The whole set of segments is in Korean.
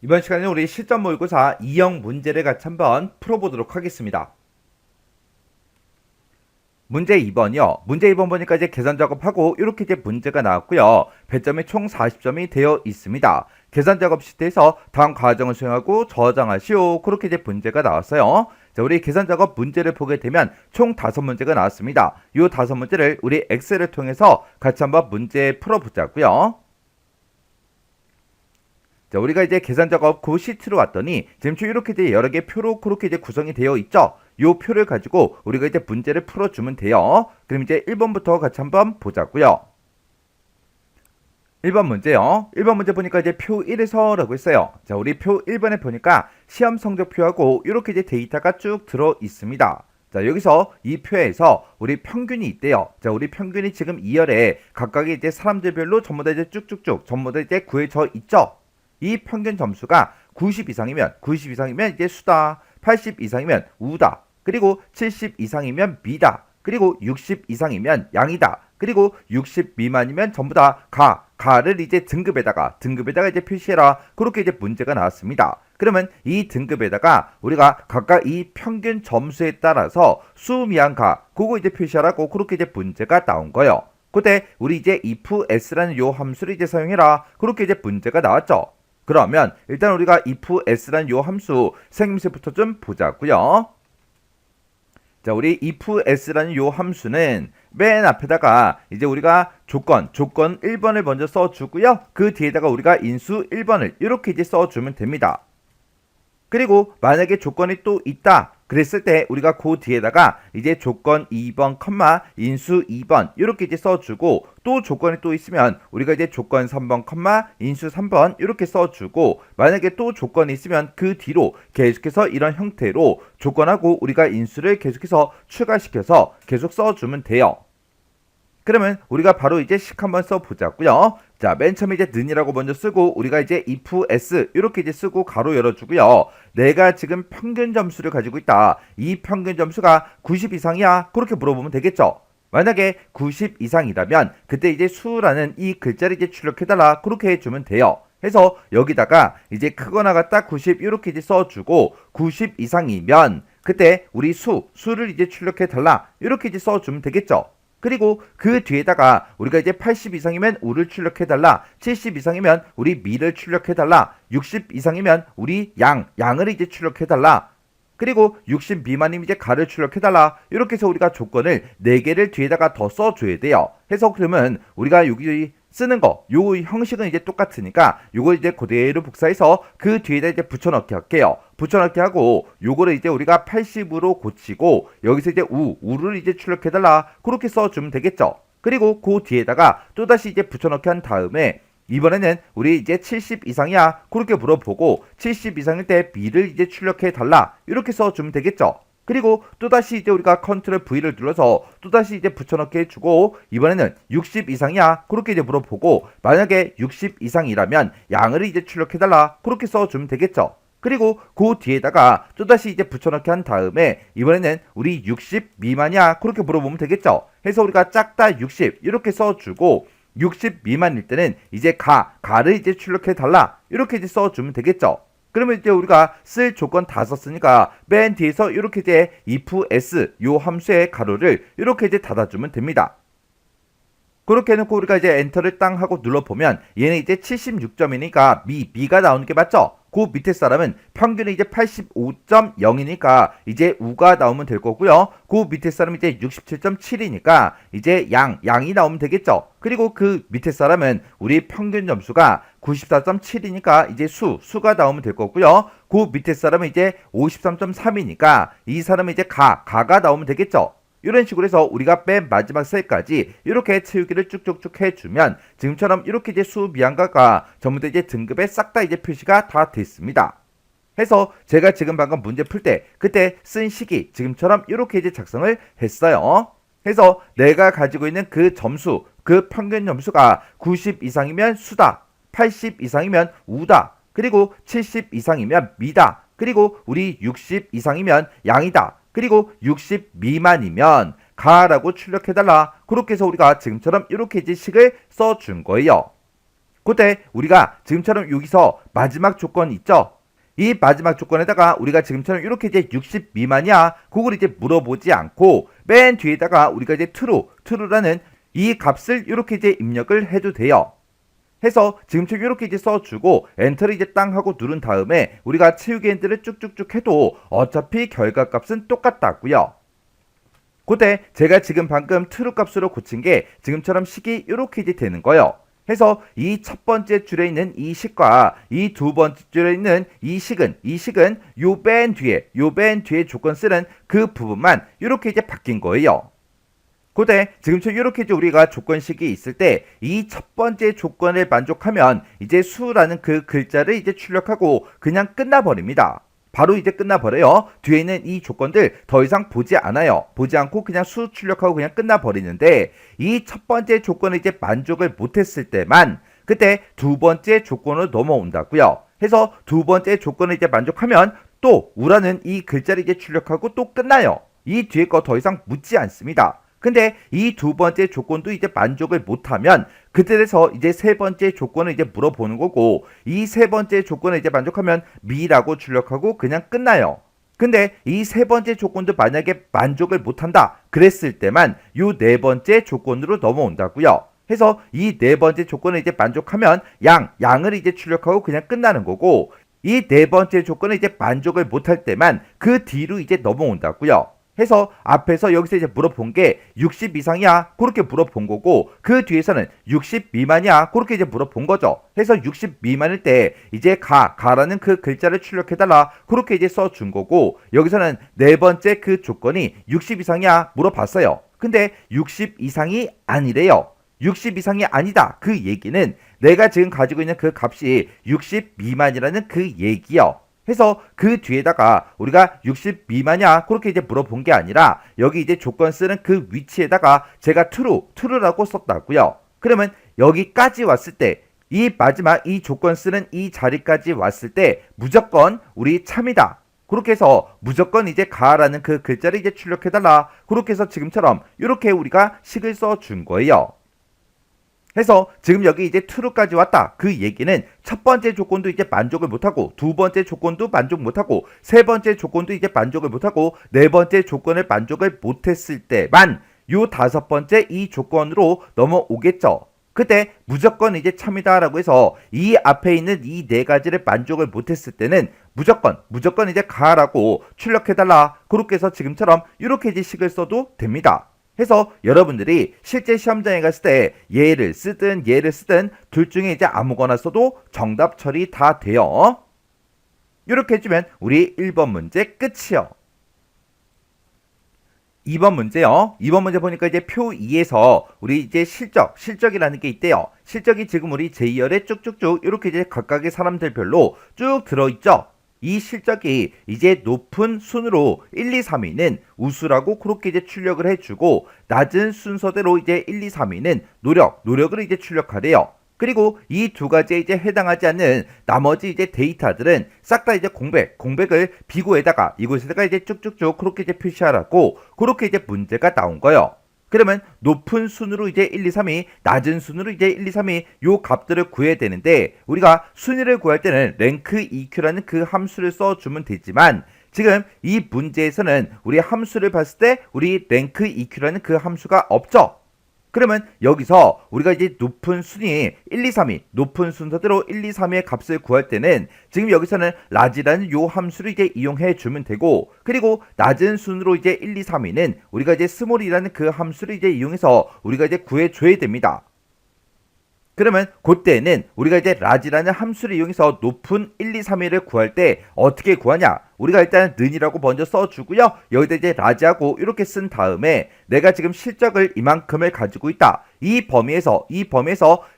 이번 시간에는 우리 실전 모의고사 2형 문제를 같이 한번 풀어보도록 하겠습니다. 문제 2번이요. 문제 2번 보니까 이제 계산 작업하고 이렇게 이제 문제가 나왔고요. 배점이 총 40점이 되어 있습니다. 계산 작업 시트에서 다음 과정을 수행하고 저장하시오. 그렇게 이제 문제가 나왔어요. 자, 우리 계산 작업 문제를 보게 되면 총 5문제가 나왔습니다. 이 5문제를 우리 엑셀을 통해서 같이 한번 문제 풀어보자고요. 자, 우리가 이제 계산 작업 그 시트로 왔더니 지금 이렇게 이제 여러 개 표로 그렇게 이제 구성이 되어 있죠. 요 표를 가지고 우리가 이제 문제를 풀어주면 돼요. 그럼 이제 1번부터 같이 한번 보자고요. 1번 문제요. 1번 문제 보니까 이제 표 1에서라고 했어요. 자, 우리 표 1번에 보니까 시험 성적표하고 이렇게 이제 데이터가 쭉 들어 있습니다. 자, 여기서 이 표에서 우리 평균이 있대요. 자, 우리 평균이 지금 2열에 각각의 이제 사람들별로 전부 다 이제 쭉쭉쭉 전부 다 이제 구해져 있죠. 이 평균 점수가 90 이상이면 이제 수다, 80 이상이면 우다, 그리고 70 이상이면 미다, 그리고 60 이상이면 양이다, 그리고 60 미만이면 전부 다 가를 이제 등급에다가 이제 표시해라. 그렇게 이제 문제가 나왔습니다. 그러면 이 등급에다가 우리가 각각 이 평균 점수에 따라서 수미한 그거 이제 표시하라고 그렇게 이제 문제가 나온 거예요. 그때 우리 이제 if s라는 요 함수를 이제 사용해라. 그렇게 이제 문제가 나왔죠. 그러면 일단 우리가 if s라는 요 함수 생김새부터 좀 보자고요. 자, 우리 if s라는 요 함수는 맨 앞에다가 이제 우리가 조건 1번을 먼저 써주고요. 그 뒤에다가 우리가 인수 1번을 이렇게 이제 써주면 됩니다. 그리고 만약에 조건이 또 있다 그랬을 때 우리가 그 뒤에다가 이제 조건 2번 컴마 인수 2번 이렇게 이제 써주고, 또 조건이 또 있으면 우리가 이제 조건 3번 컴마 인수 3번 이렇게 써주고, 만약에 또 조건이 있으면 그 뒤로 계속해서 이런 형태로 조건하고 우리가 인수를 계속해서 추가시켜서 계속 써주면 돼요. 그러면 우리가 바로 이제 식 한번 써보자고요. 자, 맨 처음에 이제 는이라고 먼저 쓰고 우리가 이제 if s 이렇게 이제 쓰고 가로 열어주고요. 내가 지금 평균 점수를 가지고 있다. 이 평균 점수가 90 이상이야. 그렇게 물어보면 되겠죠. 만약에 90 이상이라면 그때 이제 수라는 이 글자를 이제 출력해달라. 그렇게 해주면 돼요. 해서 여기다가 이제 크거나 같다 90 이렇게 이제 써주고, 90 이상이면 그때 우리 수를 이제 출력해달라. 이렇게 이제 써주면 되겠죠. 그리고 그 뒤에다가 우리가 이제 80 이상이면 우를 출력해달라, 70 이상이면 우리 미를 출력해달라, 60 이상이면 우리 양을 이제 출력해달라, 그리고 60 미만이면 이제 가를 출력해달라. 이렇게 해서 우리가 조건을 4개를 뒤에다가 더 써줘야 돼요. 해서 그러면 우리가 여기 쓰는 거, 요 형식은 이제 똑같으니까 요걸 이제 그대로 복사해서 그 뒤에다 이제 붙여넣기 할게요. 붙여넣기 하고 요거를 이제 우리가 80으로 고치고 여기서 이제 우를 이제 출력해달라. 그렇게 써주면 되겠죠. 그리고 그 뒤에다가 또다시 이제 붙여넣기 한 다음에 이번에는 우리 이제 70 이상이야. 그렇게 물어보고 70 이상일 때 B를 이제 출력해 달라. 이렇게 써주면 되겠죠. 그리고 또다시 이제 우리가 컨트롤 V를 눌러서 또다시 이제 붙여넣기 해주고, 이번에는 60 이상이야. 그렇게 이제 물어보고 만약에 60 이상이라면 양을 이제 출력해달라. 그렇게 써주면 되겠죠. 그리고 그 뒤에다가 또다시 이제 붙여넣기 한 다음에 이번에는 우리 60 미만이야. 그렇게 물어보면 되겠죠. 해서 우리가 작다 60 이렇게 써주고, 60 미만일 때는 이제 가를 이제 출력해 달라. 이렇게 이제 써주면 되겠죠. 그러면 이제 우리가 쓸 조건 다 썼으니까 맨 뒤에서 이렇게 이제 if s 요 함수의 가로를 이렇게 이제 닫아주면 됩니다. 그렇게 해놓고 우리가 이제 엔터를 땅 하고 눌러보면 얘는 이제 76점이니까 미가 나오는 게 맞죠? 그 밑에 사람은 평균이 이제 85.0이니까 이제 우가 나오면 될 거고요. 그 밑에 사람은 이제 67.7이니까 이제 양이 나오면 되겠죠. 그리고 그 밑에 사람은 우리 평균 점수가 94.7이니까 이제 수가 나오면 될 거고요. 그 밑에 사람은 이제 53.3이니까 이 사람은 이제 가가 나오면 되겠죠. 이런 식으로 해서 우리가 맨 마지막 셀까지 이렇게 채우기를 쭉쭉쭉 해주면 지금처럼 이렇게 이제 수 미양가가 전부 다 이제 등급에 싹 다 이제 표시가 다 됐습니다. 해서 제가 지금 방금 문제 풀 때 그때 쓴 식이 지금처럼 이렇게 이제 작성을 했어요. 해서 내가 가지고 있는 그 점수, 그 평균 점수가 90 이상이면 수다, 80 이상이면 우다, 그리고 70 이상이면 미다, 그리고 우리 60 이상이면 양이다, 그리고 60 미만이면 가라고 출력해달라. 그렇게 해서 우리가 지금처럼 이렇게 이제 식을 써준 거예요. 그때 우리가 지금처럼 여기서 마지막 조건 있죠? 이 마지막 조건에다가 우리가 지금처럼 이렇게 이제 60 미만이야 그걸 이제 물어보지 않고 맨 뒤에다가 우리가 이제 true라는 이 값을 이렇게 이제 입력을 해도 돼요. 해서 지금처럼 이렇게 이제 써주고 엔터를 이제 땅 하고 누른 다음에 우리가 채우기 엔드를 쭉쭉쭉 해도 어차피 결과값은 똑같다고요. 그때 제가 지금 방금 true 값으로 고친 게 지금처럼 식이 이렇게 이제 되는 거예요. 해서 이 첫 번째 줄에 있는 이 식과 이 두 번째 줄에 있는 이 식은 요 맨 뒤에 조건 쓰는 그 부분만 이렇게 이제 바뀐 거예요. 그때 지금처럼 이렇게 이제 우리가 조건식이 있을 때 이 첫 번째 조건을 만족하면 이제 수라는 그 글자를 이제 출력하고 그냥 끝나버립니다. 바로 이제 끝나버려요. 뒤에 있는 이 조건들 더 이상 보지 않아요. 보지 않고 그냥 수 출력하고 그냥 끝나버리는데 이 첫 번째 조건을 이제 만족을 못했을 때만 그때 두 번째 조건으로 넘어온다고요. 해서 두 번째 조건을 이제 만족하면 또 우라는 이 글자를 이제 출력하고 또 끝나요. 이 뒤에 거 더 이상 묻지 않습니다. 근데 이 두 번째 조건도 이제 만족을 못하면 그때 돼서 이제 세 번째 조건을 이제 물어보는 거고 이 세 번째 조건을 이제 만족하면 미라고 출력하고 그냥 끝나요. 근데 이 세 번째 조건도 만약에 만족을 못한다 그랬을 때만 요 네 번째 조건으로 넘어온다고요. 해서 이 네 번째 조건을 이제 만족하면 양을 이제 출력하고 그냥 끝나는 거고 이 네 번째 조건을 이제 만족을 못할 때만 그 뒤로 이제 넘어온다고요. 해서 앞에서 여기서 이제 물어본 게 60 이상이야 그렇게 물어본 거고 그 뒤에서는 60 미만이야 그렇게 이제 물어본 거죠. 해서 60 미만일 때 이제 가라는 그 글자를 출력해달라 그렇게 이제 써준 거고 여기서는 네 번째 그 조건이 60 이상이야 물어봤어요. 근데 60 이상이 아니래요. 60 이상이 아니다 그 얘기는 내가 지금 가지고 있는 그 값이 60 미만이라는 그 얘기요. 해서 그 뒤에다가 우리가 60 미만이야 그렇게 이제 물어본 게 아니라 여기 이제 조건 쓰는 그 위치에다가 제가 true라고 썼다고요. 그러면 여기까지 왔을 때 이 마지막 이 조건 쓰는 이 자리까지 왔을 때 무조건 우리 참이다. 그렇게 해서 무조건 이제 가라는 그 글자를 이제 출력해달라. 그렇게 해서 지금처럼 이렇게 우리가 식을 써준 거예요. 해서 지금 여기 이제 true까지 왔다. 그 얘기는 첫 번째 조건도 이제 만족을 못하고 두 번째 조건도 만족 못하고 세 번째 조건도 이제 만족을 못하고 네 번째 조건을 만족을 못했을 때만 요 다섯 번째 이 조건으로 넘어오겠죠. 그때 무조건 이제 참이다라고 해서 이 앞에 있는 이 네 가지를 만족을 못했을 때는 무조건 이제 가라고 출력해달라. 그렇게 해서 지금처럼 이렇게 이제 식을 써도 됩니다. 해서 여러분들이 실제 시험장에 갔을 때 얘를 쓰든 둘 중에 이제 아무거나 써도 정답 처리 다 돼요. 이렇게 해주면 우리 1번 문제 끝이요. 2번 문제요. 2번 문제 보니까 이제 표 2에서 우리 이제 실적이라는 게 있대요. 실적이 지금 우리 제2열에 쭉쭉쭉 이렇게 이제 각각의 사람들별로 쭉 들어있죠. 이 실적이 이제 높은 순으로 1, 2, 3위는 우수라고 그렇게 이제 출력을 해주고 낮은 순서대로 이제 1, 2, 3위는 노력을 이제 출력하래요. 그리고 이 두 가지에 이제 해당하지 않는 나머지 이제 데이터들은 싹 다 이제 공백을 비고에다가 이곳에다가 이제 쭉쭉쭉 그렇게 이제 표시하라고 그렇게 이제 문제가 나온 거예요. 그러면 높은 순으로 이제 1, 2, 3위, 낮은 순으로 이제 1, 2, 3위 요 값들을 구해야 되는데 우리가 순위를 구할 때는 rank EQ라는 그 함수를 써주면 되지만 지금 이 문제에서는 우리 함수를 봤을 때 우리 rank EQ라는 그 함수가 없죠. 그러면 여기서 우리가 이제 높은 순위 1, 2, 3위 높은 순서대로 1, 2, 3위의 값을 구할 때는 지금 여기서는 large라는 요 함수를 이제 이용해 주면 되고 그리고 낮은 순으로 이제 1, 2, 3위는 우리가 이제 small이라는 그 함수를 이제 이용해서 우리가 이제 구해 줘야 됩니다. 그러면 그때는 우리가 이제 large라는 함수를 이용해서 높은 1, 2, 3위를 구할 때 어떻게 구하냐? 우리가 일단 는이라고 먼저 써주고요. 여기다 이제 large하고 이렇게 쓴 다음에 내가 지금 실적을 이만큼을 가지고 있다. 이 범위에서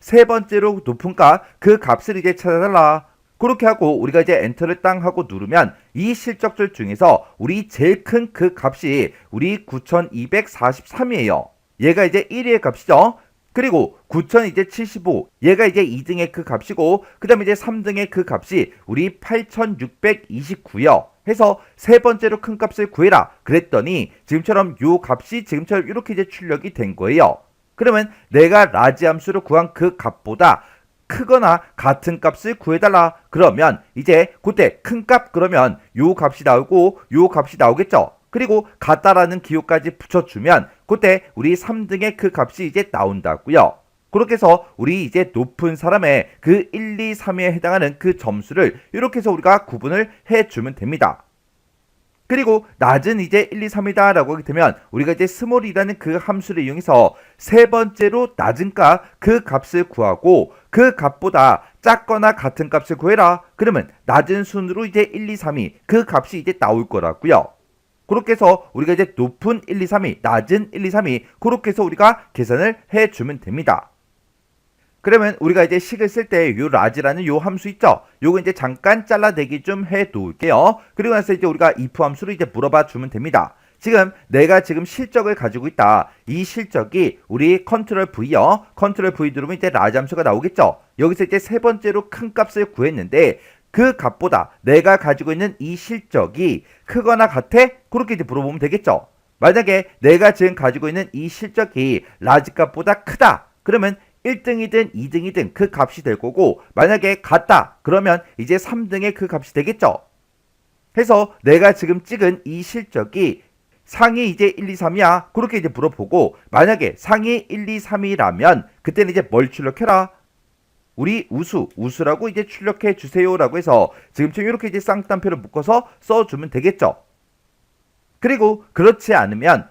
세 번째로 높은 값, 그 값을 이제 찾아달라. 그렇게 하고 우리가 이제 엔터를 땅 하고 누르면 이 실적들 중에서 우리 제일 큰 그 값이 우리 9243이에요. 얘가 이제 1위의 값이죠. 그리고 9075 얘가 이제 2등의 그 값이고 그 다음에 이제 3등의 그 값이 우리 8629요. 해서 세 번째로 큰 값을 구해라 그랬더니 지금처럼 요 값이 지금처럼 이렇게 이제 출력이 된 거예요. 그러면 내가 라지 함수로 구한 그 값보다 크거나 같은 값을 구해달라. 그러면 이제 그때 큰 값 그러면 요 값이 나오고 요 값이 나오겠죠. 그리고 같다라는 기호까지 붙여주면 그때 우리 3등의 그 값이 이제 나온다고요. 그렇게 해서 우리 이제 높은 사람의 그 1, 2, 3에 해당하는 그 점수를 이렇게 해서 우리가 구분을 해주면 됩니다. 그리고 낮은 이제 1, 2, 3이다 라고 하게 되면 우리가 이제 스몰이라는 그 함수를 이용해서 세 번째로 낮은 값 그 값을 구하고 그 값보다 작거나 같은 값을 구해라. 그러면 낮은 순으로 이제 1, 2, 3이 그 값이 이제 나올 거라고요. 그렇게 해서 우리가 이제 높은 1, 2, 3이 낮은 1, 2, 3이 그렇게 해서 우리가 계산을 해주면 됩니다. 그러면 우리가 이제 식을 쓸 때 요 라지라는 요 함수 있죠? 요거 이제 잠깐 잘라내기 좀 해 놓을게요. 그리고 나서 이제 우리가 if 함수를 이제 물어봐 주면 됩니다. 지금 내가 지금 실적을 가지고 있다. 이 실적이 우리 컨트롤 V요. 컨트롤 V 누르면 이제 라지 함수가 나오겠죠? 여기서 이제 세 번째로 큰 값을 구했는데 그 값보다 내가 가지고 있는 이 실적이 크거나 같아? 그렇게 이제 물어보면 되겠죠? 만약에 내가 지금 가지고 있는 이 실적이 라지 값보다 크다. 그러면 1등이든 2등이든 그 값이 될 거고 만약에 같다 그러면 이제 3등의 그 값이 되겠죠. 해서 내가 지금 찍은 이 실적이 상위 이제 1, 2, 3이야 그렇게 이제 물어보고 만약에 상위 1, 2, 3이라면 그때는 이제 뭘 출력해라? 우리 우수라고 이제 출력해 주세요 라고 해서 지금처럼 이렇게 이제 쌍따옴표를 묶어서 써주면 되겠죠. 그리고 그렇지 않으면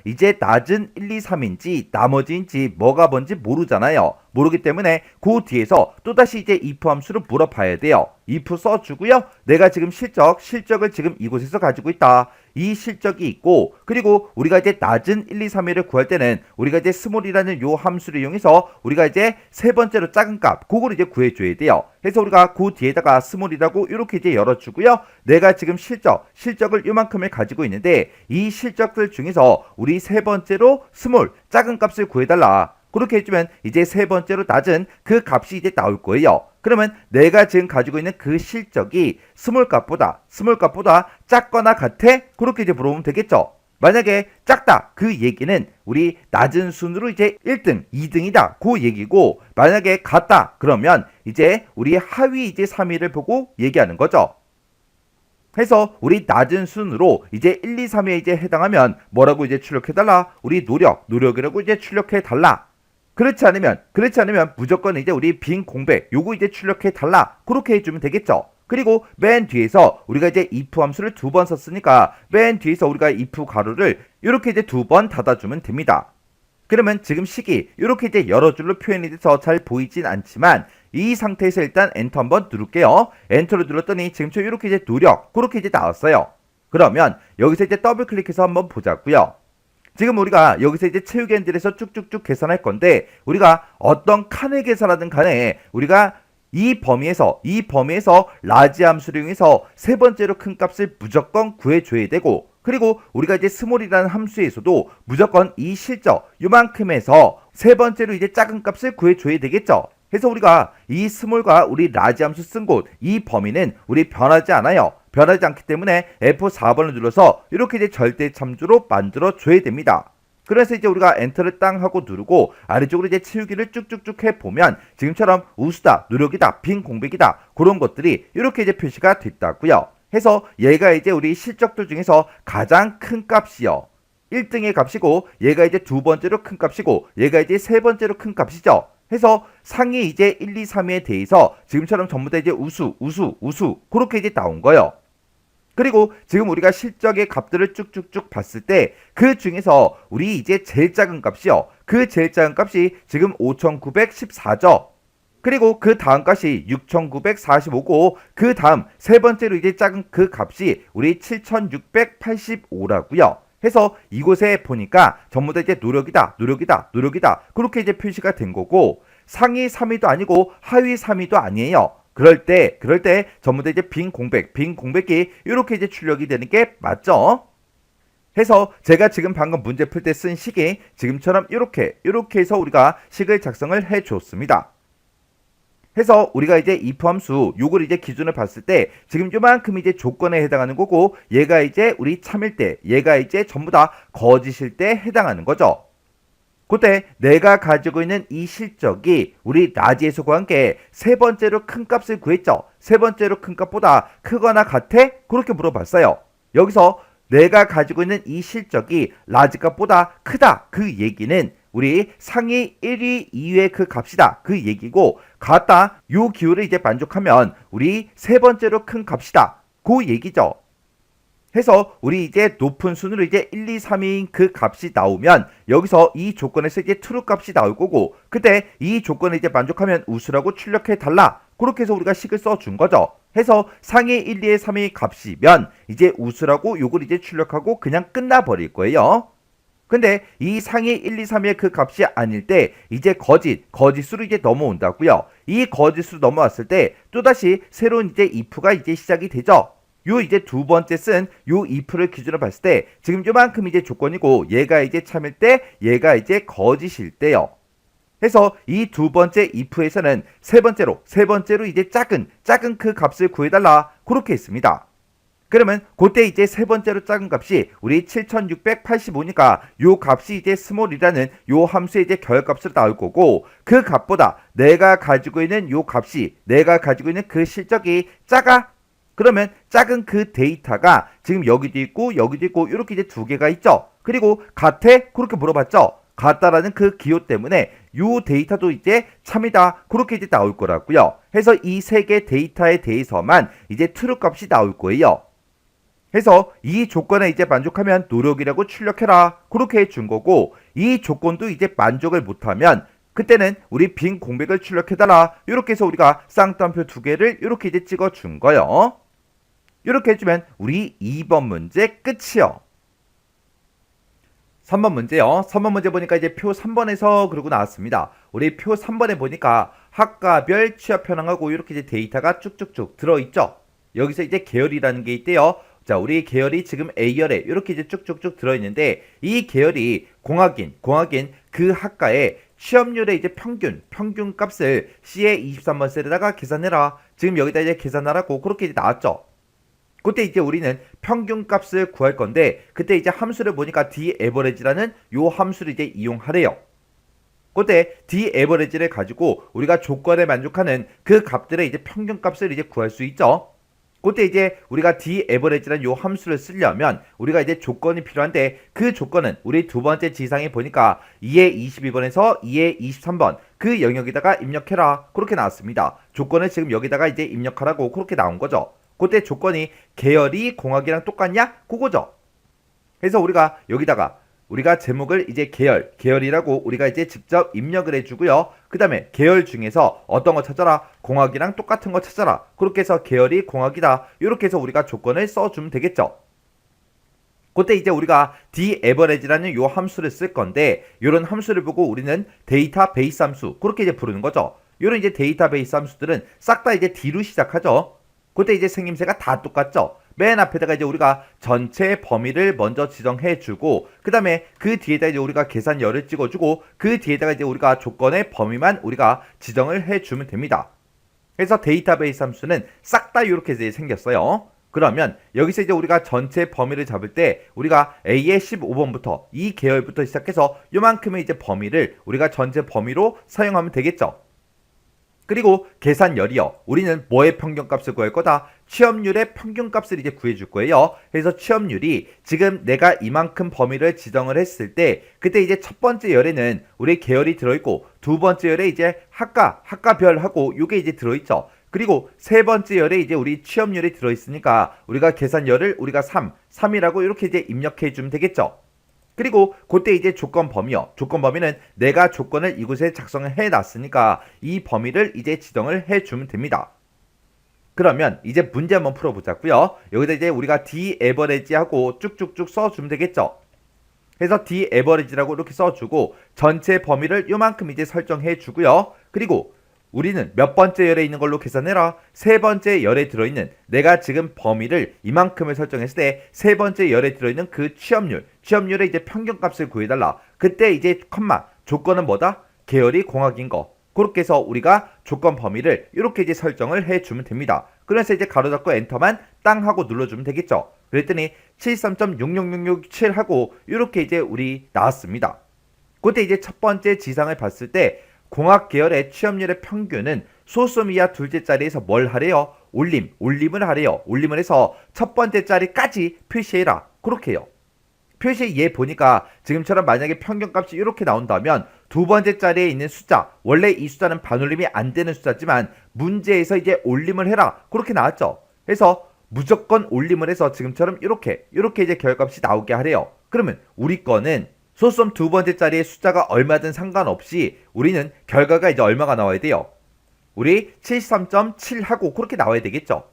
이제 낮은 1, 2, 3인지 나머지인지 뭐가 뭔지 모르잖아요. 모르기 때문에 그 뒤에서 또다시 이제 if 함수를 물어봐야 돼요. if 써주고요. 내가 지금 실적을 지금 이곳에서 가지고 있다. 이 실적이 있고 그리고 우리가 이제 낮은 1, 2, 3을 구할 때는 우리가 이제 스몰이라는 요 함수를 이용해서 우리가 이제 세 번째로 작은 값 그걸 이제 구해줘야 돼요. 그래서 우리가 그 뒤에다가 스몰이라고 이렇게 이제 열어주고요. 내가 지금 실적을 요만큼을 가지고 있는데 이 실적들 중에서 우리 세 번째로 스몰 작은 값을 구해달라. 그렇게 해주면 이제 세 번째로 낮은 그 값이 이제 나올 거예요. 그러면 내가 지금 가지고 있는 그 실적이 스몰 값보다 작거나 같아? 그렇게 이제 물어보면 되겠죠. 만약에 작다 그 얘기는 우리 낮은 순으로 이제 1등, 2등이다 그 얘기고 만약에 같다 그러면 이제 우리 하위 이제 3위를 보고 얘기하는 거죠. 해서 우리 낮은 순으로 이제 1, 2, 3에 이제 해당하면 뭐라고 이제 출력해달라? 우리 노력이라고 이제 출력해달라. 그렇지 않으면 무조건 이제 우리 빈 공백 요거 이제 출력해 달라 그렇게 해주면 되겠죠. 그리고 맨 뒤에서 우리가 이제 if 함수를 두 번 썼으니까 맨 뒤에서 우리가 if 가로를 이렇게 이제 두 번 닫아주면 됩니다. 그러면 지금 식이 이렇게 이제 여러 줄로 표현이 돼서 잘 보이진 않지만 이 상태에서 일단 엔터 한번 누를게요. 엔터를 눌렀더니 지금처럼 이렇게 이제 노력 그렇게 이제 나왔어요. 그러면 여기서 이제 더블 클릭해서 한번 보자고요. 지금 우리가 여기서 이제 채우기 엔들에서 쭉쭉쭉 계산할 건데 우리가 어떤 칸을 계산하든 간에 우리가 이 범위에서 라지 함수를 이용해서 세 번째로 큰 값을 무조건 구해줘야 되고 그리고 우리가 이제 스몰이라는 함수에서도 무조건 이 실적 요만큼에서 세 번째로 이제 작은 값을 구해줘야 되겠죠. 그래서 우리가 이 스몰과 우리 라지 함수 쓴 곳 이 범위는 우리 변하지 않아요. 변하지 않기 때문에 F4번을 눌러서 이렇게 이제 절대 참조로 만들어 줘야 됩니다. 그래서 이제 우리가 엔터를 땅 하고 누르고 아래쪽으로 이제 치우기를 쭉쭉쭉 해보면 지금처럼 우수다, 노력이다, 빈 공백이다 그런 것들이 이렇게 이제 표시가 됐다고요. 해서 얘가 이제 우리 실적들 중에서 가장 큰 값이요. 1등의 값이고 얘가 이제 두 번째로 큰 값이고 얘가 이제 세 번째로 큰 값이죠. 해서 상위 이제 1, 2, 3위에 대해서 지금처럼 전부 다 이제 우수 그렇게 이제 나온 거예요. 그리고 지금 우리가 실적의 값들을 쭉쭉쭉 봤을 때 그 중에서 우리 이제 제일 작은 값이요. 그 제일 작은 값이 지금 5,914죠. 그리고 그 다음 값이 6,945고 그 다음 세 번째로 이제 작은 그 값이 우리 7,685라고요. 해서 이곳에 보니까 전부 다 이제 노력이다 그렇게 이제 표시가 된 거고 상위 3위도 아니고 하위 3위도 아니에요. 그럴 때 전부 다 이제 빈 공백이 이렇게 이제 출력이 되는 게 맞죠? 해서 제가 지금 방금 문제 풀 때 쓴 식이 지금처럼 이렇게 해서 우리가 식을 작성을 해 줬습니다. 해서 우리가 이제 if 함수 요걸 이제 기준을 봤을 때 지금 요만큼 이제 조건에 해당하는 거고 얘가 이제 우리 참일 때 얘가 이제 전부 다 거짓일 때 해당하는 거죠. 그때 내가 가지고 있는 이 실적이 우리 라지에서 구한 게 세 번째로 큰 값을 구했죠. 세 번째로 큰 값보다 크거나 같아? 그렇게 물어봤어요. 여기서 내가 가지고 있는 이 실적이 라지 값보다 크다. 그 얘기는 우리 상위 1위, 2위의 그 값이다. 그 얘기고 같다. 요 기호를 이제 만족하면 우리 세 번째로 큰 값이다. 그 얘기죠. 해서 우리 이제 높은 순으로 이제 1, 2, 3위인 그 값이 나오면 여기서 이 조건에서 이제 true 값이 나올 거고 그때 이 조건에 이제 만족하면 우수라고 출력해 달라. 그렇게 해서 우리가 식을 써준 거죠. 해서 상위 1, 2, 3위 값이면 이제 우수라고 요걸 이제 출력하고 그냥 끝나버릴 거예요. 근데 이 상위 1, 2, 3위의 그 값이 아닐 때 이제 거짓수로 이제 넘어온다고요. 이 거짓수로 넘어왔을 때 또다시 새로운 이제 if가 이제 시작이 되죠. 요 이제 두 번째 쓴 요 if를 기준으로 봤을 때 지금 요만큼 이제 조건이고 얘가 이제 참일 때 얘가 이제 거짓일 때요. 해서 이 두 번째 if에서는 세 번째로 이제 작은 그 값을 구해달라 그렇게 했습니다. 그러면 그때 이제 세 번째로 작은 값이 우리 7685니까 요 값이 이제 스몰이라는 요 함수의 이제 결값으로 나올 거고 그 값보다 내가 가지고 있는 요 값이 내가 가지고 있는 그 실적이 작아. 그러면 작은 그 데이터가 지금 여기도 있고 이렇게 이제 두 개가 있죠. 그리고 같아? 그렇게 물어봤죠. 같다라는 그 기호 때문에 요 데이터도 이제 참이다. 그렇게 이제 나올 거라고요. 해서 이 세 개 데이터에 대해서만 이제 true 값이 나올 거예요. 해서 이 조건에 이제 만족하면 노력이라고 출력해라. 그렇게 해준 거고 이 조건도 이제 만족을 못하면 그때는 우리 빈 공백을 출력해달라. 이렇게 해서 우리가 쌍따옴표 두 개를 이렇게 이제 찍어준 거예요. 이렇게 해주면 우리 2번 문제 끝이요. 3번 문제요. 3번 문제 보니까 이제 표 3번에서 그러고 나왔습니다. 우리 표 3번에 보니까 학과별 취업 현황하고 이렇게 이제 데이터가 쭉쭉쭉 들어있죠. 여기서 이제 계열이라는 게 있대요. 자, 우리 계열이 지금 A열에 이렇게 이제 쭉쭉쭉 들어있는데 이 계열이 공학인 그 학과의 취업률의 이제 평균 값을 C에 23번 셀에다가 계산해라. 지금 여기다 이제 계산하라고 그렇게 이제 나왔죠. 그때 이제 우리는 평균 값을 구할 건데 그때 이제 함수를 보니까 daverage라는 요 함수를 이제 이용하래요. 그때 daverage를 가지고 우리가 조건에 만족하는 그 값들의 이제 평균 값을 이제 구할 수 있죠. 그때 이제 우리가 daverage라는 요 함수를 쓰려면 우리가 이제 조건이 필요한데 그 조건은 우리 두 번째 지상에 보니까 2의 22번에서 2의 23번 그 영역에다가 입력해라. 그렇게 나왔습니다. 조건을 지금 여기다가 이제 입력하라고 그렇게 나온 거죠. 그때 조건이 계열이 공학이랑 똑같냐? 그거죠. 그래서 우리가 여기다가 우리가 제목을 이제 계열이라고 우리가 이제 직접 입력을 해주고요. 그 다음에 계열 중에서 어떤 거 찾아라? 공학이랑 똑같은 거 찾아라. 그렇게 해서 계열이 공학이다. 이렇게 해서 우리가 조건을 써주면 되겠죠. 그때 이제 우리가 daverage라는 요 함수를 쓸 건데 요런 함수를 보고 우리는 데이터베이스 함수 그렇게 이제 부르는 거죠. 요런 이제 데이터베이스 함수들은 싹 다 이제 D로 시작하죠. 그때 이제 생김새가 다 똑같죠. 맨 앞에다가 이제 우리가 전체 범위를 먼저 지정해주고 그 다음에 그 뒤에다 이제 우리가 계산열을 찍어주고 그 뒤에다가 이제 우리가 조건의 범위만 우리가 지정을 해주면 됩니다. 그래서 데이터베이스 함수는 싹 다 이렇게 이제 생겼어요. 그러면 여기서 이제 우리가 전체 범위를 잡을 때 우리가 A의 15번부터 이 계열부터 시작해서 요만큼의 이제 범위를 우리가 전체 범위로 사용하면 되겠죠. 그리고 계산열이요. 우리는 뭐의 평균값을 구할 거다? 취업률의 평균값을 이제 구해줄 거예요. 그래서 취업률이 지금 내가 이만큼 범위를 지정을 했을 때 그때 이제 첫 번째 열에는 우리 계열이 들어있고 두 번째 열에 이제 학과별하고 요게 이제 들어있죠. 그리고 세 번째 열에 이제 우리 취업률이 들어있으니까 우리가 계산열을 우리가 3이라고 이렇게 이제 입력해 주면 되겠죠. 그리고 그때 이제 조건 범위요. 조건 범위는 내가 조건을 이곳에 작성을 해놨으니까 이 범위를 이제 지정을 해주면 됩니다. 그러면 이제 문제 한번 풀어보자고요. 여기다 이제 우리가 daverage하고 쭉쭉쭉 써주면 되겠죠. 그래서 daverage라고 이렇게 써주고 전체 범위를 요만큼 이제 설정해 주고요. 그리고 우리는 몇 번째 열에 있는 걸로 계산해라. 세 번째 열에 들어있는 내가 지금 범위를 이만큼을 설정했을 때 세 번째 열에 들어있는 그 취업률의 이제 평균값을 구해달라. 그때 이제 컴마 조건은 뭐다? 계열이 공학인 거. 그렇게 해서 우리가 조건 범위를 이렇게 이제 설정을 해주면 됩니다. 그래서 이제 가로 닫고 엔터만 땅 하고 눌러주면 되겠죠. 그랬더니 73.66667 하고 이렇게 이제 우리 나왔습니다. 그때 이제 첫 번째 지상을 봤을 때 공학 계열의 취업률의 평균은 소수점 이하 둘째 자리에서 뭘 하래요? 올림을 하래요. 올림을 해서 첫 번째 자리까지 표시해라. 그렇게 해요. 표시 얘 보니까 지금처럼 만약에 평균값이 이렇게 나온다면 두 번째 자리에 있는 숫자, 원래 이 숫자는 반올림이 안 되는 숫자지만 문제에서 이제 올림을 해라. 그렇게 나왔죠. 그래서 무조건 올림을 해서 지금처럼 이렇게 이제 결값이 나오게 하래요. 그러면 우리 거는 소수점 두 번째 자리의 숫자가 얼마든 상관없이 우리는 결과가 이제 얼마가 나와야 돼요? 우리 73.7 하고 그렇게 나와야 되겠죠.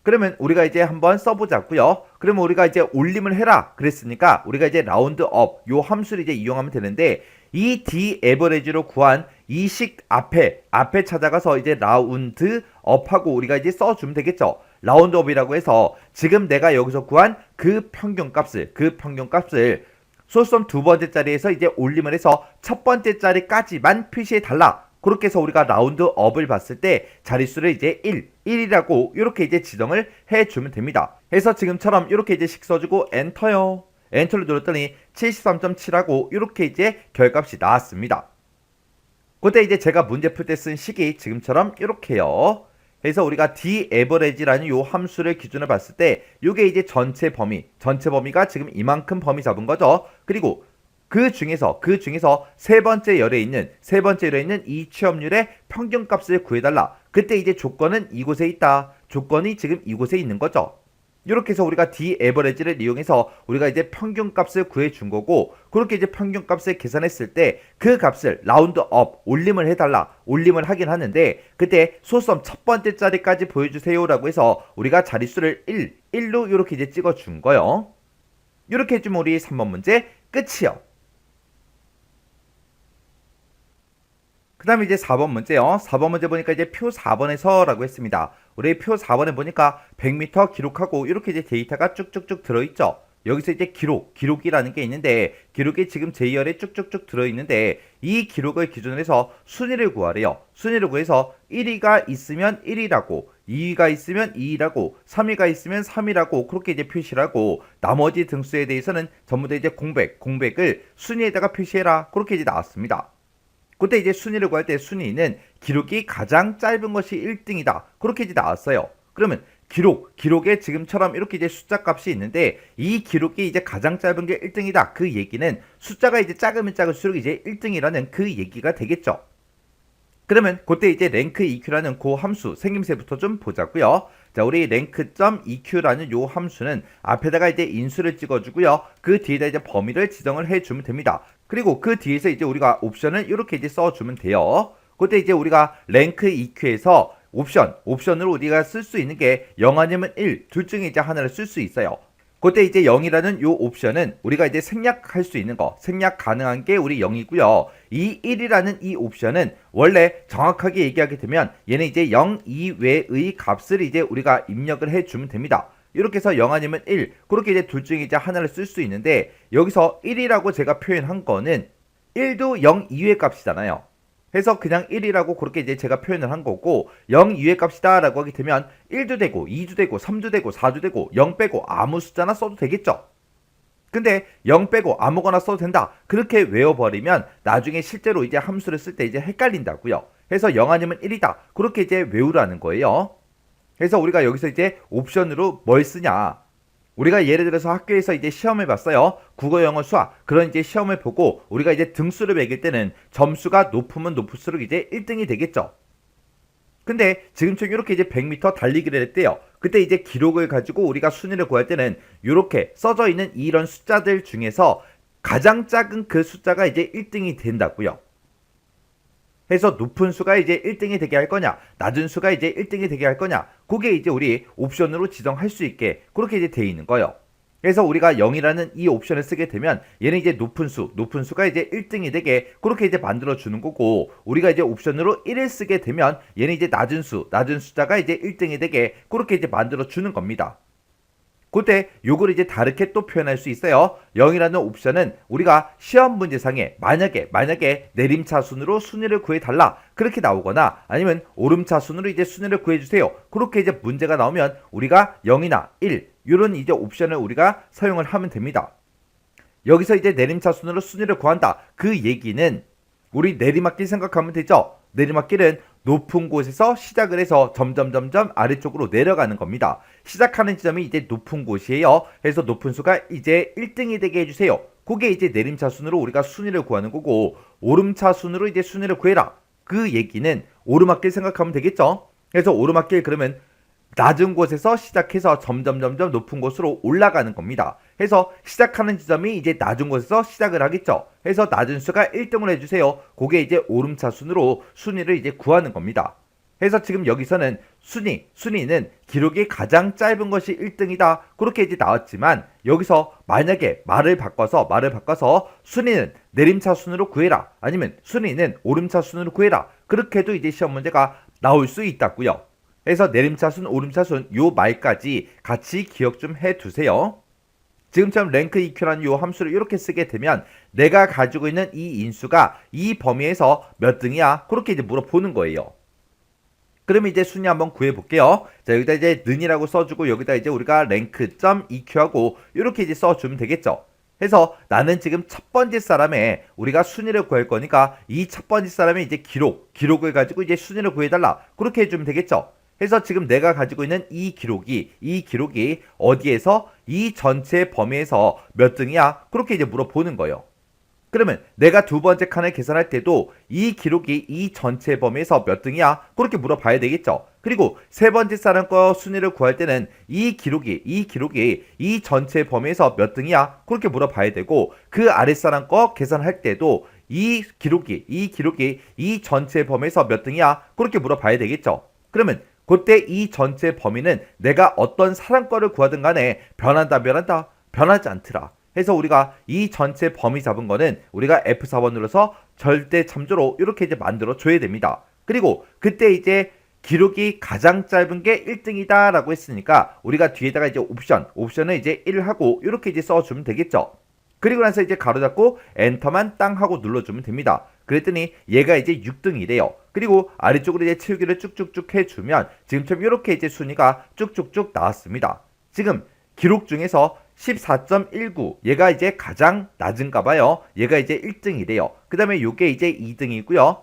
그러면 우리가 이제 한번 써보자고요. 그러면 우리가 이제 올림을 해라 그랬으니까 우리가 이제 라운드업 요 함수를 이제 이용하면 되는데 이 D 에버리지로 구한 이 식 앞에 찾아가서 이제 라운드업하고 우리가 이제 써주면 되겠죠. 라운드업이라고 해서 지금 내가 여기서 구한 그 평균값을 소수점 두 번째 자리에서 이제 올림을 해서 첫 번째 자리까지만 표시해 달라. 그렇게 해서 우리가 라운드업을 봤을 때 자릿수를 이제 1이라고 이렇게 이제 지정을 해주면 됩니다. 해서 지금처럼 이렇게 이제 식 써주고 엔터요. 엔터를 눌렀더니 73.7하고 이렇게 이제 결값이 나왔습니다. 그때 이제 제가 문제 풀 때 쓴 식이 지금처럼 이렇게요. 그래서 우리가 d-average라는 요 함수를 기준으로 봤을 때 이게 이제 전체 범위가 지금 이만큼 범위 잡은 거죠. 그리고 그 중에서 세 번째 열에 있는 이 취업률의 평균값을 구해달라. 그때 이제 조건은 이곳에 있다. 조건이 지금 이곳에 있는 거죠. 이렇게 해서 우리가 d-average를 이용해서 우리가 이제 평균값을 구해준 거고, 그렇게 이제 평균값을 계산했을 때 그 값을 라운드업 올림을 해달라. 올림을 하긴 하는데 그때 소수점 첫 번째 자리까지 보여주세요라고 해서 우리가 자릿수를 1로 이렇게 이제 찍어준 거요. 이렇게 해주면 우리 3번 문제 끝이요. 그 다음에 이제 4번 문제요. 4번 문제 보니까 이제 표 4번에서라고 했습니다. 우리 표 4번에 보니까 100m 기록하고 이렇게 이제 데이터가 쭉쭉쭉 들어있죠. 여기서 이제 기록이라는 게 있는데 기록이 지금 제2열에 쭉쭉쭉 들어있는데 이 기록을 기준으로 해서 순위를 구하래요. 순위를 구해서 1위가 있으면 1위라고, 2위가 있으면 2위라고, 3위가 있으면 3위라고 그렇게 이제 표시를 하고 나머지 등수에 대해서는 전부 다 이제 공백을 순위에다가 표시해라. 그렇게 이제 나왔습니다. 그때 이제 순위를 구할 때 순위는 기록이 가장 짧은 것이 1등이다. 그렇게 이제 나왔어요. 그러면 기록에 지금처럼 이렇게 이제 숫자 값이 있는데 이 기록이 이제 가장 짧은 게 1등이다. 그 얘기는 숫자가 이제 작으면 작을수록 이제 1등이라는 그 얘기가 되겠죠. 그러면 그때 이제 랭크 EQ라는 그 함수 생김새부터 좀 보자고요. 자, 우리 랭크.EQ라는 요 함수는 앞에다가 이제 인수를 찍어주고요. 그 뒤에다 이제 범위를 지정을 해주면 됩니다. 그리고 그 뒤에서 이제 우리가 옵션을 이렇게 이제 써주면 돼요. 그때 이제 우리가 랭크 EQ에서 옵션으로 우리가 쓸 수 있는 게 0 아니면 1, 둘 중에 이제 하나를 쓸 수 있어요. 그때 이제 0이라는 요 옵션은 우리가 이제 생략할 수 있는 거, 생략 가능한 게 우리 0이고요. 이 1이라는 이 옵션은 원래 정확하게 얘기하게 되면 얘는 이제 0 이외의 값을 이제 우리가 입력을 해주면 됩니다. 이렇게 해서 0 아니면 1, 그렇게 이제 둘 중에 이제 하나를 쓸 수 있는데 여기서 1이라고 제가 표현한 거는 1도 0 이외의 값이잖아요. 해서 그냥 1이라고 그렇게 이제 제가 표현을 한 거고 0 이외의 값이다 라고 하게 되면 1도 되고 2도 되고 3도 되고 4도 되고 0 빼고 아무 숫자나 써도 되겠죠. 근데 0 빼고 아무거나 써도 된다. 그렇게 외워버리면 나중에 실제로 이제 함수를 쓸 때 이제 헷갈린다고요. 해서 0 아니면 1이다. 그렇게 이제 외우라는 거예요. 그래서 우리가 여기서 이제 옵션으로 뭘 쓰냐. 우리가 예를 들어서 학교에서 이제 시험을 봤어요. 국어, 영어, 수학. 그런 이제 시험을 보고 우리가 이제 등수를 매길 때는 점수가 높으면 높을수록 이제 1등이 되겠죠. 근데 지금처럼 이렇게 이제 100m 달리기를 했대요. 그때 이제 기록을 가지고 우리가 순위를 구할 때는 이렇게 써져 있는 이런 숫자들 중에서 가장 작은 그 숫자가 이제 1등이 된다고요. 해서 높은 수가 이제 1등이 되게 할 거냐, 낮은 수가 이제 1등이 되게 할 거냐, 그게 이제 우리 옵션으로 지정할 수 있게 그렇게 이제 되어 있는 거예요. 그래서 우리가 0이라는 이 옵션을 쓰게 되면 얘는 이제 높은 수가 이제 1등이 되게 그렇게 이제 만들어 주는 거고, 우리가 이제 옵션으로 1을 쓰게 되면 얘는 이제 낮은 숫자가 이제 1등이 되게 그렇게 이제 만들어 주는 겁니다. 그때 요걸 이제 다르게 또 표현할 수 있어요. 0이라는 옵션은 우리가 시험 문제상에 만약에 내림차순으로 순위를 구해달라 그렇게 나오거나 아니면 오름차순으로 이제 순위를 구해주세요 그렇게 이제 문제가 나오면 우리가 0이나 1 이런 이제 옵션을 우리가 사용을 하면 됩니다. 여기서 이제 내림차순으로 순위를 구한다. 그 얘기는 우리 내리막길 생각하면 되죠. 내리막길은 높은 곳에서 시작을 해서 점점 아래쪽으로 내려가는 겁니다. 시작하는 지점이 이제 높은 곳이에요. 그래서 높은 수가 이제 1등이 되게 해주세요. 그게 이제 내림차순으로 우리가 순위를 구하는 거고, 오름차순으로 이제 순위를 구해라. 그 얘기는 오르막길 생각하면 되겠죠. 그래서 오르막길 그러면 낮은 곳에서 시작해서 점점 높은 곳으로 올라가는 겁니다. 해서 시작하는 지점이 이제 낮은 곳에서 시작을 하겠죠. 해서 낮은 수가 1등을 해주세요. 그게 이제 오름차순으로 순위를 이제 구하는 겁니다. 해서 지금 여기서는 순위는 기록이 가장 짧은 것이 1등이다. 그렇게 이제 나왔지만 여기서 만약에 말을 바꿔서 순위는 내림차순으로 구해라. 아니면 순위는 오름차순으로 구해라. 그렇게 해도 이제 시험 문제가 나올 수 있다고요. 그래서 내림차순, 오름차순 요 말까지 같이 기억 좀 해두세요. 지금처럼 랭크 EQ라는 요 함수를 이렇게 쓰게 되면 내가 가지고 있는 이 인수가 이 범위에서 몇 등이야? 그렇게 이제 물어보는 거예요. 그러면 이제 순위 한번 구해볼게요. 자, 여기다 이제 는이라고 써주고 여기다 이제 우리가 랭크.EQ하고 이렇게 이제 써주면 되겠죠. 해서 나는 지금 첫 번째 사람의 우리가 순위를 구할 거니까 이 첫 번째 사람의 이제 기록을 가지고 이제 순위를 구해달라. 그렇게 해주면 되겠죠. 해서 지금 내가 가지고 있는 이 기록이 어디에서 이 전체 범위에서 몇 등이야? 그렇게 이제 물어보는 거예요. 그러면 내가 두 번째 칸을 계산할 때도 이 기록이 이 전체 범위에서 몇 등이야? 그렇게 물어봐야 되겠죠. 그리고 세 번째 사람 거 순위를 구할 때는 이 기록이 이 전체 범위에서 몇 등이야? 그렇게 물어봐야 되고, 그 아래 사람 거 계산할 때도 이 기록이 이 전체 범위에서 몇 등이야? 그렇게 물어봐야 되겠죠. 그러면 그때 이 전체 범위는 내가 어떤 사람 거를 구하든 간에 변한다? 변하지 않더라. 해서 우리가 이 전체 범위 잡은 거는 우리가 F4번 눌러서 절대 참조로 이렇게 이제 만들어 줘야 됩니다. 그리고 그때 이제 기록이 가장 짧은 게 1등이다 라고 했으니까 우리가 뒤에다가 이제 옵션을 이제 1하고 이렇게 이제 써주면 되겠죠. 그리고 나서 이제 가로 잡고 엔터만 땅 하고 눌러주면 됩니다. 그랬더니 얘가 이제 6등이래요. 그리고 아래쪽으로 이제 채우기를 쭉쭉쭉 해주면 지금처럼 이렇게 이제 순위가 쭉쭉쭉 나왔습니다. 지금 기록 중에서 14.19 얘가 이제 가장 낮은가 봐요. 얘가 이제 1등이래요. 그 다음에 요게 이제 2등이고요.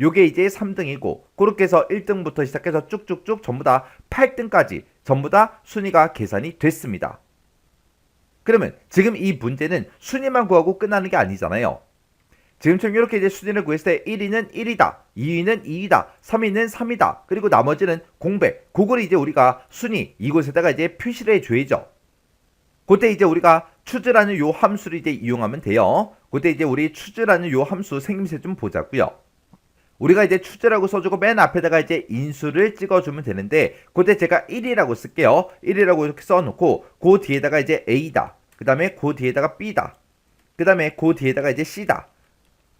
요게 이제 3등이고, 그렇게 해서 1등부터 시작해서 쭉쭉쭉 전부 다 8등까지 전부 다 순위가 계산이 됐습니다. 그러면 지금 이 문제는 순위만 구하고 끝나는 게 아니잖아요. 지금처럼 이렇게 이제 순위를 구했을 때 1위는 1이다, 2위는 2이다, 3위는 3이다, 그리고 나머지는 공백. 그걸 이제 우리가 순위 이곳에다가 이제 표시를 해줘야죠. 그때 이제 우리가 추즈라는 요 함수를 이제 이용하면 돼요. 그때 이제 우리 추즈라는 요 함수 생김새 좀 보자고요. 우리가 이제 추즈라고 써주고 맨 앞에다가 이제 인수를 찍어주면 되는데, 그때 제가 1이라고 쓸게요. 1이라고 이렇게 써놓고 그 뒤에다가 이제 A다, 그 다음에 그 뒤에다가 B다, 그 다음에 그 뒤에다가 이제 C다,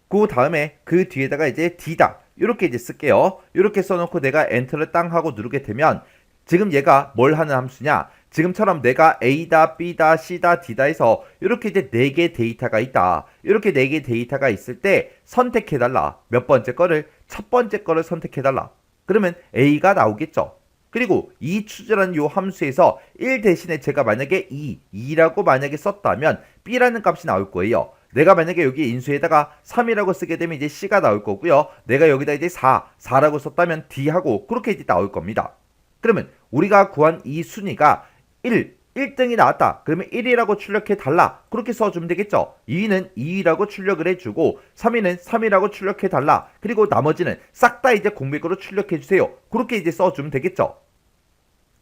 그 다음에 그 뒤에다가 이제 D다, 이렇게 이제 쓸게요. 이렇게 써놓고 내가 엔터를 땅 하고 누르게 되면 지금 얘가 뭘 하는 함수냐, 지금처럼 내가 A다, B다, C다, D다 해서 이렇게 이제 4개 데이터가 있다. 이렇게 4개 데이터가 있을 때 선택해달라. 몇 번째 거를? 첫 번째 거를 선택해달라. 그러면 A가 나오겠죠. 그리고 이 추즈라는 요 함수에서 1 대신에 제가 만약에 2라고 만약에 썼다면 B라는 값이 나올 거예요. 내가 만약에 여기 인수에다가 3이라고 쓰게 되면 이제 C가 나올 거고요. 내가 여기다 이제 4라고 썼다면 D하고 그렇게 이제 나올 겁니다. 그러면 우리가 구한 이 순위가 1등이 나왔다. 그러면 1이라고 출력해 달라. 그렇게 써주면 되겠죠. 2위는 2위라고 출력을 해주고 3위는 3위라고 출력해 달라. 그리고 나머지는 싹 다 이제 공백으로 출력해 주세요. 그렇게 이제 써주면 되겠죠.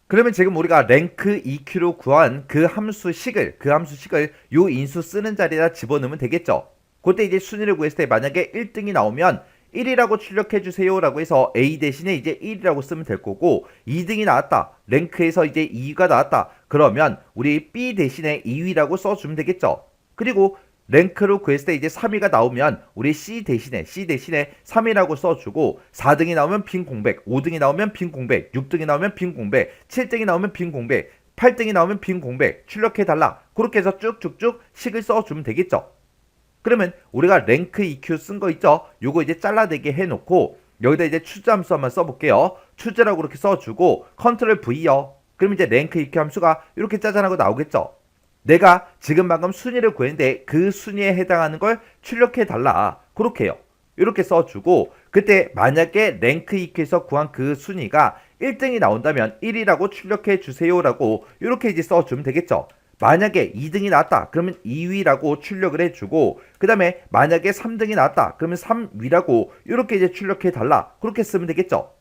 그러면 지금 우리가 랭크 EQ로 구한 그 함수식을 요 인수 쓰는 자리에다 집어넣으면 되겠죠. 그때 이제 순위를 구했을 때 만약에 1등이 나오면 1이라고 출력해주세요 라고 해서 A 대신에 이제 1이라고 쓰면 될 거고, 2등이 나왔다, 랭크에서 이제 2위가 나왔다, 그러면 우리 B 대신에 2위라고 써주면 되겠죠. 그리고 랭크로 구했을 때 이제 3위가 나오면 우리 C 대신에 3이라고 써주고, 4등이 나오면 빈 공백, 5등이 나오면 빈 공백, 6등이 나오면 빈 공백, 7등이 나오면 빈 공백, 8등이 나오면 빈 공백 출력해달라. 그렇게 해서 쭉쭉쭉 식을 써주면 되겠죠. 그러면 우리가 랭크 EQ 쓴 거 있죠? 요거 이제 잘라내게 해놓고 여기다 이제 추즈 함수 한번 써볼게요. 추즈라고 이렇게 써주고 컨트롤 V요. 그럼 이제 랭크 EQ 함수가 이렇게 짜잔하고 나오겠죠? 내가 지금 방금 순위를 구했는데 그 순위에 해당하는 걸 출력해 달라. 그렇게 해요. 이렇게 써주고 그때 만약에 랭크 EQ에서 구한 그 순위가 1등이 나온다면 1이라고 출력해 주세요라고 이렇게 이제 써주면 되겠죠. 만약에 2등이 나왔다 그러면 2위라고 출력을 해주고 그 다음에 만약에 3등이 나왔다 그러면 3위라고 이렇게 이제 출력해 달라. 그렇게 쓰면 되겠죠.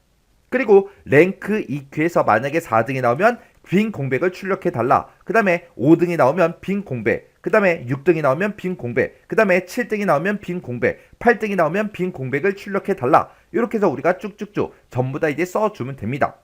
그리고 랭크 EQ에서 만약에 4등이 나오면 빈 공백을 출력해 달라. 그 다음에 5등이 나오면 빈 공백, 그 다음에 6등이 나오면 빈 공백, 그 다음에 7등이 나오면 빈 공백, 8등이 나오면 빈 공백을 출력해 달라. 이렇게 해서 우리가 쭉쭉쭉 전부 다 이제 써주면 됩니다.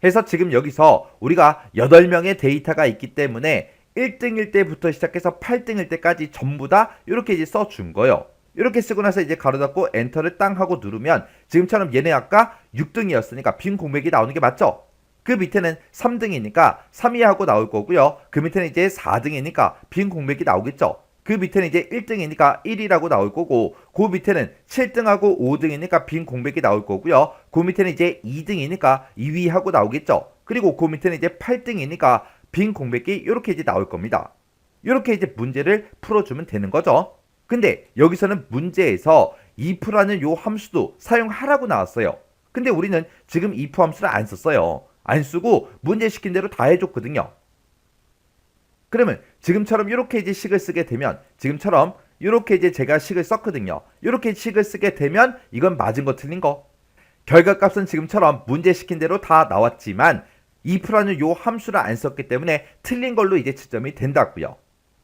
해서 지금 여기서 우리가 8명의 데이터가 있기 때문에 1등일 때부터 시작해서 8등일 때까지 전부 다 이렇게 이제 써준 거예요. 이렇게 쓰고 나서 이제 가로 닫고 엔터를 땅 하고 누르면 지금처럼 얘네 아까 6등이었으니까 빈 공백이 나오는 게 맞죠? 그 밑에는 3등이니까 3위 하고 나올 거고요. 그 밑에는 이제 4등이니까 빈 공백이 나오겠죠? 그 밑에는 이제 1등이니까 1이라고 나올 거고 그 밑에는 7등하고 5등이니까 빈 공백이 나올 거고요. 그 밑에는 이제 2등이니까 2위 하고 나오겠죠? 그리고 그 밑에는 이제 8등이니까 빈 공백이 이렇게 이제 나올 겁니다. 이렇게 이제 문제를 풀어주면 되는 거죠. 근데 여기서는 문제에서 if라는 요 함수도 사용하라고 나왔어요. 근데 우리는 지금 if 함수를 안 썼어요. 안 쓰고 문제 시킨 대로 다 해줬거든요. 그러면 지금처럼 이렇게 이제 식을 쓰게 되면 지금처럼 이렇게 이제 제가 식을 썼거든요. 이렇게 식을 쓰게 되면 이건 맞은 거 틀린 거. 결과값은 지금처럼 문제 시킨 대로 다 나왔지만 if라는 요 함수를 안 썼기 때문에 틀린 걸로 이제 채점이 된다고요.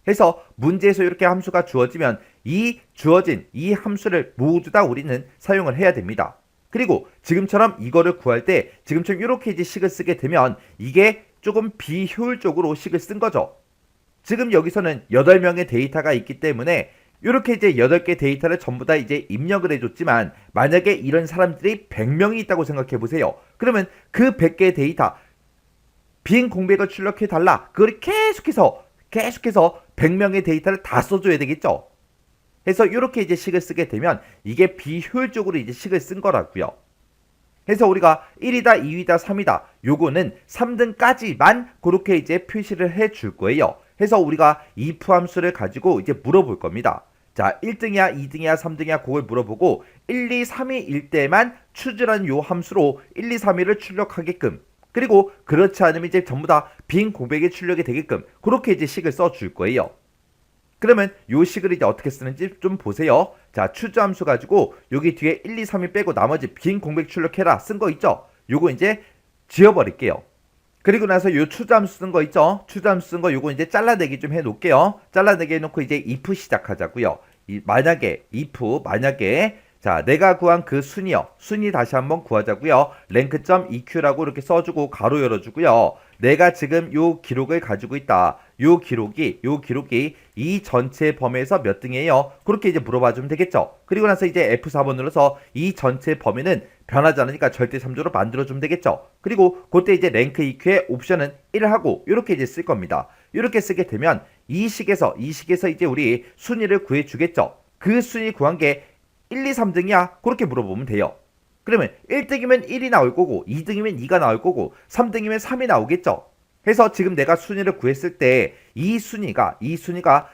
해서 문제에서 이렇게 함수가 주어지면 이 주어진 이 함수를 모두 다 우리는 사용을 해야 됩니다. 그리고 지금처럼 이거를 구할 때 지금처럼 이렇게 이제 식을 쓰게 되면 이게 조금 비효율적으로 식을 쓴 거죠. 지금 여기서는 8명의 데이터가 있기 때문에 이렇게 이제 8개 데이터를 전부 다 이제 입력을 해줬지만 만약에 이런 사람들이 100명이 있다고 생각해 보세요. 그러면 그 100개의 데이터 빈 공백을 출력해 달라. 그걸 계속해서 100명의 데이터를 다 써줘야 되겠죠. 해서 이렇게 이제 식을 쓰게 되면 이게 비효율적으로 이제 식을 쓴 거라고요. 해서 우리가 1이다, 2위다, 3이다 요거는 3등까지만 그렇게 이제 표시를 해 줄 거예요. 해서 우리가 if 함수를 가지고 이제 물어볼 겁니다. 자, 1등이야, 2등이야, 3등이야 그걸 물어보고 1, 2, 3위일 때만 choose라는 요 함수로 1, 2, 3위를 출력하게끔 그리고 그렇지 않으면 이제 전부 다 빈 공백이 출력이 되게끔 그렇게 이제 식을 써 줄 거예요. 그러면 요 식을 이제 어떻게 쓰는지 좀 보세요. 자, choose 함수 가지고 여기 뒤에 1, 2, 3위 빼고 나머지 빈 공백 출력해라 쓴 거 있죠? 요거 이제 지워버릴게요. 그리고 나서 요 choose 함수 쓴 거 있죠? choose 함수 쓴 거 요거 이제 잘라내기 좀 해놓을게요. 잘라내기 해놓고 이제 if 시작하자고요. 만약에 자, 내가 구한 그 순위요. 순위 다시 한번 구하자고요. rank.eq라고 이렇게 써주고 가로 열어주고요. 내가 지금 요 기록을 가지고 있다. 요 기록이 이 전체 범위에서 몇 등이에요? 그렇게 이제 물어봐주면 되겠죠. 그리고 나서 이제 F4번 눌러서 이 전체 범위는 변하지 않으니까 절대 참조로 만들어주면 되겠죠. 그리고 그때 이제 rank EQ의 옵션은 1을 하고 이렇게 이제 쓸 겁니다. 이렇게 쓰게 되면 이 식에서 이제 우리 순위를 구해주겠죠. 그 순위 구한 게 1, 2, 3등이야? 그렇게 물어보면 돼요. 그러면 1등이면 1이 나올 거고 2등이면 2가 나올 거고 3등이면 3이 나오겠죠. 해서 지금 내가 순위를 구했을 때 이 순위가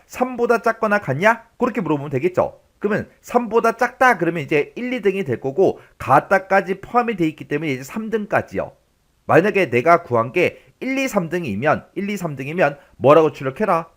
3보다 작거나 같냐? 그렇게 물어보면 되겠죠. 그러면 3보다 작다 그러면 이제 1, 2등이 될 거고 같다까지 포함이 돼 있기 때문에 이제 3등까지요. 만약에 내가 구한 게 1, 2, 3등이면 뭐라고 출력해라?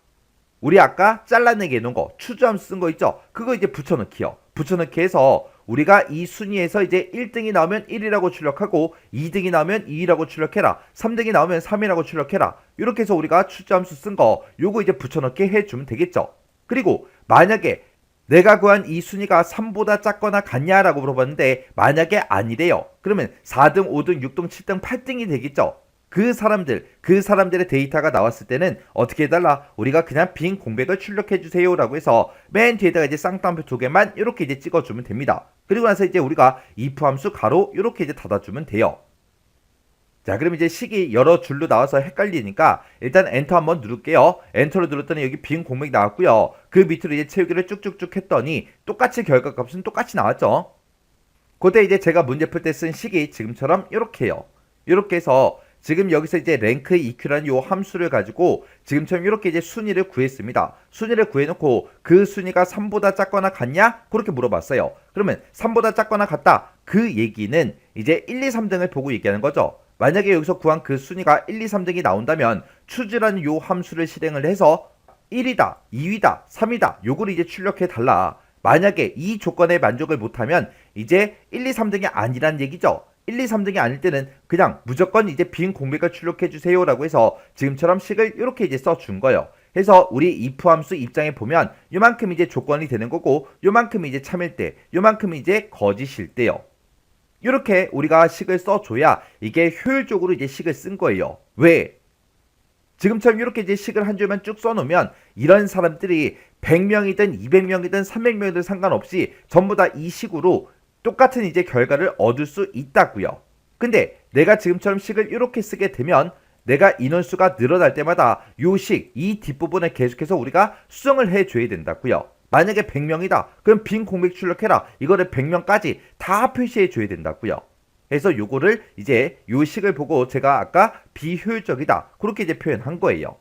우리 아까 잘라내기 해놓은 거 추주함수 쓴 거 있죠? 그거 이제 붙여넣기요. 붙여넣기 해서 우리가 이 순위에서 이제 1등이 나오면 1이라고 출력하고 2등이 나오면 2라고 출력해라. 3등이 나오면 3이라고 출력해라. 이렇게 해서 우리가 추주함수 쓴 거 요거 이제 붙여넣기 해주면 되겠죠. 그리고 만약에 내가 구한 이 순위가 3보다 작거나 같냐라고 물어봤는데 만약에 아니래요. 그러면 4등, 5등, 6등, 7등, 8등이 되겠죠. 그 사람들의 데이터가 나왔을 때는 어떻게 해달라? 우리가 그냥 빈 공백을 출력해주세요 라고 해서 맨 뒤에다가 이제 쌍따옴표 2개만 이렇게 이제 찍어주면 됩니다. 그리고 나서 이제 우리가 if 함수 가로 이렇게 이제 닫아주면 돼요. 자, 그럼 이제 식이 여러 줄로 나와서 헷갈리니까 일단 엔터 한번 누를게요. 엔터를 눌렀더니 여기 빈 공백이 나왔고요. 그 밑으로 이제 채우기를 쭉쭉쭉 했더니 똑같이 결과값은 똑같이 나왔죠. 그때 이제 제가 문제 풀 때 쓴 식이 지금처럼 이렇게 해요. 이렇게 해서 지금 여기서 이제 랭크 EQ라는 요 함수를 가지고 지금처럼 이렇게 이제 순위를 구했습니다. 순위를 구해놓고 그 순위가 3보다 작거나 같냐? 그렇게 물어봤어요. 그러면 3보다 작거나 같다. 그 얘기는 이제 1, 2, 3등을 보고 얘기하는 거죠. 만약에 여기서 구한 그 순위가 1, 2, 3등이 나온다면 추즈라는 요 함수를 실행을 해서 1위다, 2위다, 3위다 요거를 이제 출력해 달라. 만약에 이 조건에 만족을 못하면 이제 1, 2, 3등이 아니란 얘기죠. 1, 2, 3등이 아닐 때는 그냥 무조건 이제 빈 공백을 출력해 주세요 라고 해서 지금처럼 식을 이렇게 이제 써준 거예요. 그래서 우리 if 함수 입장에 보면 요만큼 이제 조건이 되는 거고 요만큼이 이제 참일 때 요만큼이 이제 거짓일 때요. 이렇게 우리가 식을 써줘야 이게 효율적으로 이제 식을 쓴 거예요. 왜? 지금처럼 이렇게 이제 식을 한 줄만 쭉 써놓으면 이런 사람들이 100명이든 200명이든 300명이든 상관없이 전부 다 이 식으로 똑같은 이제 결과를 얻을 수 있다고요. 근데 내가 지금처럼 식을 이렇게 쓰게 되면 내가 인원수가 늘어날 때마다 요 식, 이 뒷부분에 계속해서 우리가 수정을 해줘야 된다고요. 만약에 100명이다. 그럼 빈 공백 출력해라. 이거를 100명까지 다 표시해줘야 된다고요. 그래서 요거를 이제 요 식을 보고 제가 아까 비효율적이다. 그렇게 이제 표현한 거예요.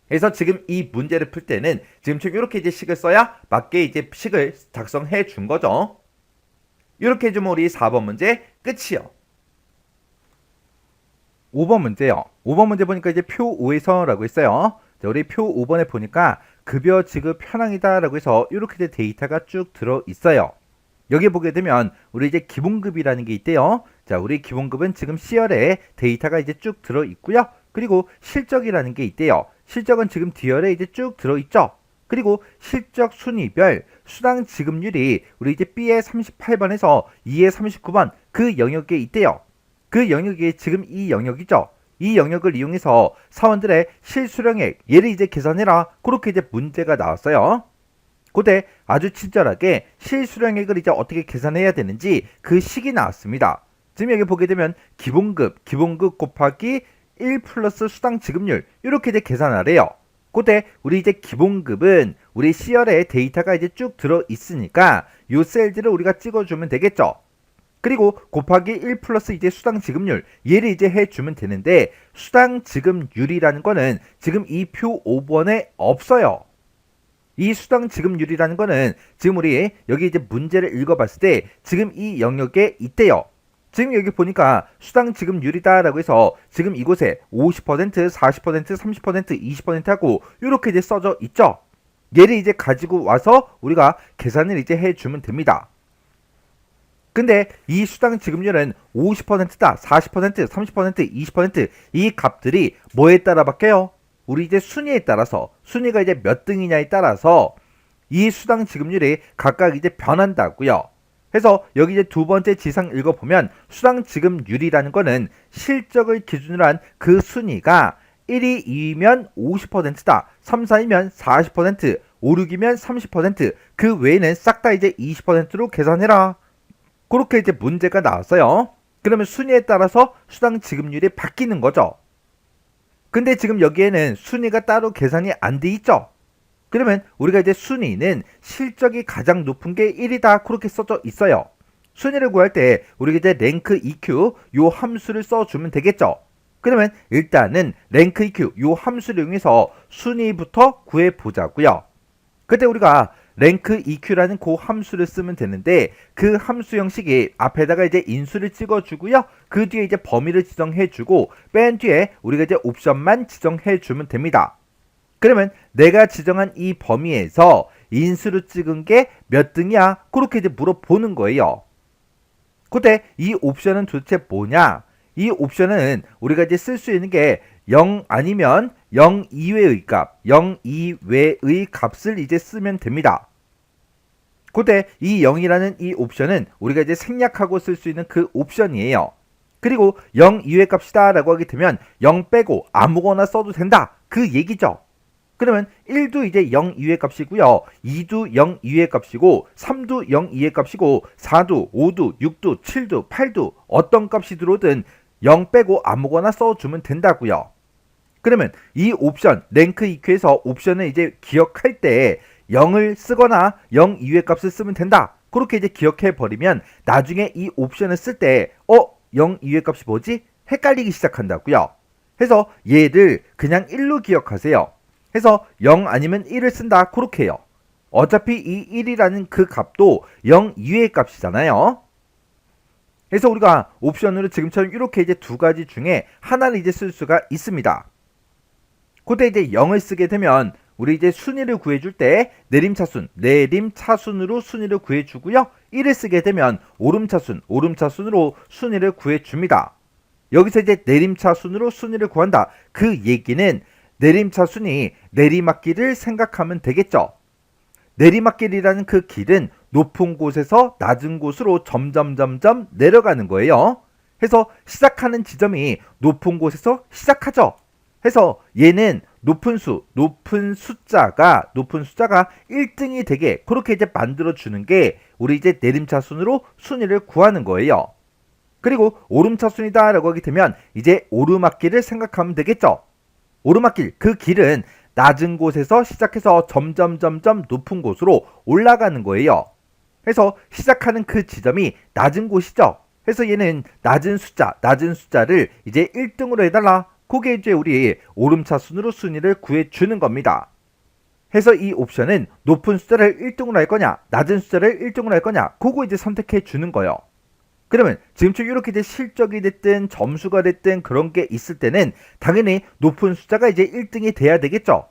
그래서 지금 이 문제를 풀 때는 지금처럼 이렇게 이제 식을 써야 맞게 이제 식을 작성해 준 거죠. 이렇게 해주면 우리 4번 문제 끝이요. 5번 문제요. 5번 문제 보니까 이제 표 5에서 라고 했어요. 자, 우리 표 5번에 보니까 급여 지급 현황이다 라고 해서 이렇게 이제 데이터가 쭉 들어 있어요. 여기 보게 되면 우리 이제 기본급이라는 게 있대요. 자, 우리 기본급은 지금 C열에 데이터가 이제 쭉 들어 있고요. 그리고 실적이라는 게 있대요. 실적은 지금 D열에 이제 쭉 들어 있죠. 그리고 실적 순위별 수당 지급률이 우리 이제 B의 38번에서 E의 39번 그 영역에 있대요. 그 영역이 지금 이 영역이죠. 이 영역을 이용해서 사원들의 실수령액 얘를 이제 계산해라. 그렇게 이제 문제가 나왔어요. 그때 아주 친절하게 실수령액을 이제 어떻게 계산해야 되는지 그 식이 나왔습니다. 지금 여기 보게 되면 기본급 곱하기 1 플러스 수당 지급률 이렇게 이제 계산하래요. 그때 우리 이제 기본급은 우리 C열에 데이터가 이제 쭉 들어 있으니까 요 셀들을 우리가 찍어주면 되겠죠. 그리고 곱하기 1 플러스 이제 수당 지급률 얘를 이제 해주면 되는데 수당 지급률이라는 거는 지금 이 표 5번에 없어요. 이 수당 지급률이라는 거는 지금 우리 여기 이제 문제를 읽어봤을 때 지금 이 영역에 있대요. 지금 여기 보니까 수당 지급률이다 라고 해서 지금 이곳에 50%, 40%, 30%, 20% 하고 이렇게 이제 써져 있죠. 얘를 이제 가지고 와서 우리가 계산을 이제 해주면 됩니다. 근데 이 수당 지급률은 50%다, 40%, 30%, 20%이 값들이 뭐에 따라 바뀌어요? 우리 이제 순위에 따라서 순위가 이제 몇 등이냐에 따라서 이 수당 지급률이 각각 이제 변한다고요. 그래서 여기 이제 두 번째 지상 읽어보면 수당 지급률이라는 거는 실적을 기준으로 한 그 순위가 1위, 2위면 50%다, 3, 4위면 40%, 5, 6위면 30%, 그 외에는 싹 다 이제 20%로 계산해라. 그렇게 이제 문제가 나왔어요. 그러면 순위에 따라서 수당 지급률이 바뀌는 거죠. 근데 지금 여기에는 순위가 따로 계산이 안 돼 있죠. 그러면 우리가 이제 순위는 실적이 가장 높은 게 1이다 그렇게 써져 있어요. 순위를 구할 때 우리가 이제 랭크 EQ 요 함수를 써주면 되겠죠. 그러면 일단은 랭크 EQ 요 함수를 이용해서 순위부터 구해보자고요. 그때 우리가 랭크 EQ라는 그 함수를 쓰면 되는데 그 함수 형식이 앞에다가 이제 인수를 찍어주고요. 그 뒤에 이제 범위를 지정해주고 맨 뒤에 우리가 이제 옵션만 지정해주면 됩니다. 그러면 내가 지정한 이 범위에서 인수를 찍은 게 몇 등이야? 그렇게 이제 물어보는 거예요. 그때 이 옵션은 도대체 뭐냐? 이 옵션은 우리가 이제 쓸 수 있는 게 0 아니면 0 이외의 값, 0 이외의 값을 이제 쓰면 됩니다. 그때 이 0이라는 이 옵션은 우리가 이제 생략하고 쓸 수 있는 그 옵션이에요. 그리고 0 이외의 값이다 라고 하게 되면 0 빼고 아무거나 써도 된다. 그 얘기죠. 그러면 1도 이제 0 이외의 값이고요. 2도 0 이외의 값이고 3도 0 이외의 값이고 4도, 5도, 6도, 7도, 8도 어떤 값이 들어오든 0 빼고 아무거나 써주면 된다고요. 그러면 이 옵션 랭크 EQ에서 옵션을 이제 기억할 때 0을 쓰거나 0 이외의 값을 쓰면 된다. 그렇게 이제 기억해 버리면 나중에 이 옵션을 쓸 때 0 이외의 값이 뭐지? 헷갈리기 시작한다고요. 해서 얘를 그냥 1로 기억하세요. 해서 0 아니면 1을 쓴다. 그렇게 해요. 어차피 이 1이라는 그 값도 0 이외의 값이잖아요. 그래서 우리가 옵션으로 지금처럼 이렇게 이제 두 가지 중에 하나를 이제 쓸 수가 있습니다. 그때 이제 0을 쓰게 되면 우리 이제 순위를 구해줄 때 내림차순으로 순위를 구해주고요. 1을 쓰게 되면 오름차순으로 순위를 구해줍니다. 여기서 이제 내림차순으로 순위를 구한다. 그 얘기는 내림차순이 내리막길을 생각하면 되겠죠. 내리막길이라는 그 길은 높은 곳에서 낮은 곳으로 점점 내려가는 거예요. 해서 시작하는 지점이 높은 곳에서 시작하죠. 해서 얘는 높은 숫자가 1등이 되게 그렇게 이제 만들어 주는 게 우리 이제 내림차순으로 순위를 구하는 거예요. 그리고 오름차순이다 라고 하게 되면 이제 오르막길을 생각하면 되겠죠. 오르막길, 그 길은 낮은 곳에서 시작해서 점점 높은 곳으로 올라가는 거예요. 그래서 시작하는 그 지점이 낮은 곳이죠. 그래서 얘는 낮은 숫자를 이제 1등으로 해달라. 그게 이제 우리 오름차순으로 순위를 구해주는 겁니다. 해서 이 옵션은 높은 숫자를 1등으로 할 거냐, 낮은 숫자를 1등으로 할 거냐, 그거 이제 선택해 주는 거예요. 그러면 지금처럼 이렇게 이제 실적이 됐든 점수가 됐든 그런 게 있을 때는 당연히 높은 숫자가 이제 1등이 돼야 되겠죠.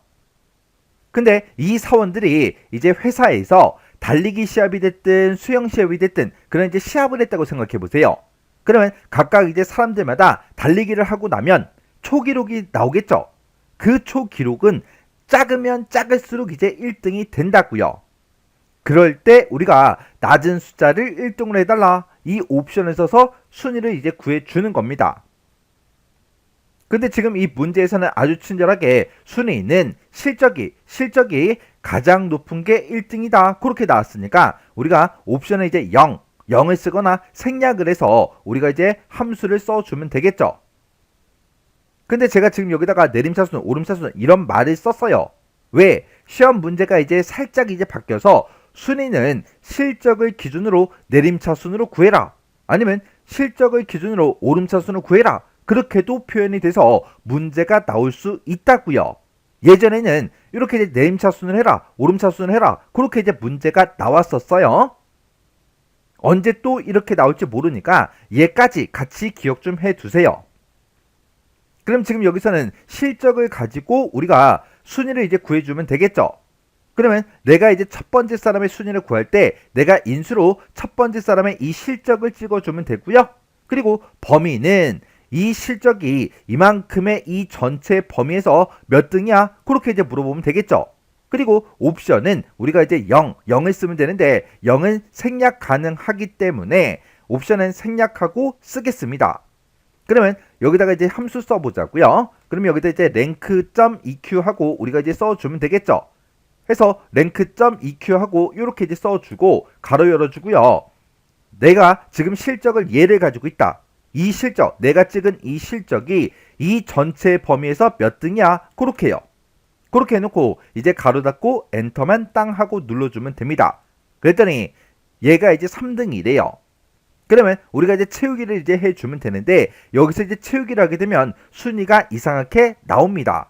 근데 이 사원들이 이제 회사에서 달리기 시합이 됐든 수영 시합이 됐든 그런 이제 시합을 했다고 생각해 보세요. 그러면 각각 이제 사람들마다 달리기를 하고 나면 초기록이 나오겠죠. 그 초기록은 작으면 작을수록 이제 1등이 된다고요. 그럴 때 우리가 낮은 숫자를 1등으로 해달라. 이 옵션을 써서 순위를 이제 구해주는 겁니다. 근데 지금 이 문제에서는 아주 친절하게 순위는 실적이 가장 높은 게 1등이다. 그렇게 나왔으니까 우리가 옵션에 이제 0을 쓰거나 생략을 해서 우리가 이제 함수를 써주면 되겠죠. 근데 제가 지금 여기다가 내림차순, 오름차순 이런 말을 썼어요. 왜? 시험 문제가 이제 살짝 이제 바뀌어서 순위는 실적을 기준으로 내림차순으로 구해라. 아니면 실적을 기준으로 오름차순으로 구해라. 그렇게도 표현이 돼서 문제가 나올 수 있다고요. 예전에는 이렇게 이제 내림차순을 해라, 오름차순을 해라. 그렇게 이제 문제가 나왔었어요. 언제 또 이렇게 나올지 모르니까 얘까지 같이 기억 좀 해두세요. 그럼 지금 여기서는 실적을 가지고 우리가 순위를 이제 구해주면 되겠죠. 그러면 내가 이제 첫 번째 사람의 순위를 구할 때 내가 인수로 첫 번째 사람의 이 실적을 찍어주면 되고요. 그리고 범위는 이 실적이 이만큼의 이 전체 범위에서 몇 등이야? 그렇게 이제 물어보면 되겠죠. 그리고 옵션은 우리가 이제 0을 쓰면 되는데 0은 생략 가능하기 때문에 옵션은 생략하고 쓰겠습니다. 그러면 여기다가 이제 함수 써보자고요. 그러면 여기다 이제 rank.eq 하고 우리가 이제 써주면 되겠죠. 해서 rank.eq 하고 이렇게 이제 써주고 가로 열어주고요. 내가 지금 실적을 얘를 가지고 있다. 이 실적, 내가 찍은 이 실적이 이 전체 범위에서 몇 등이야? 그렇게 해요. 그렇게 해놓고 이제 가로 닫고 엔터만 땅 하고 눌러주면 됩니다. 그랬더니 얘가 이제 3등이래요. 그러면 우리가 이제 채우기를 이제 해주면 되는데 여기서 이제 채우기를 하게 되면 순위가 이상하게 나옵니다.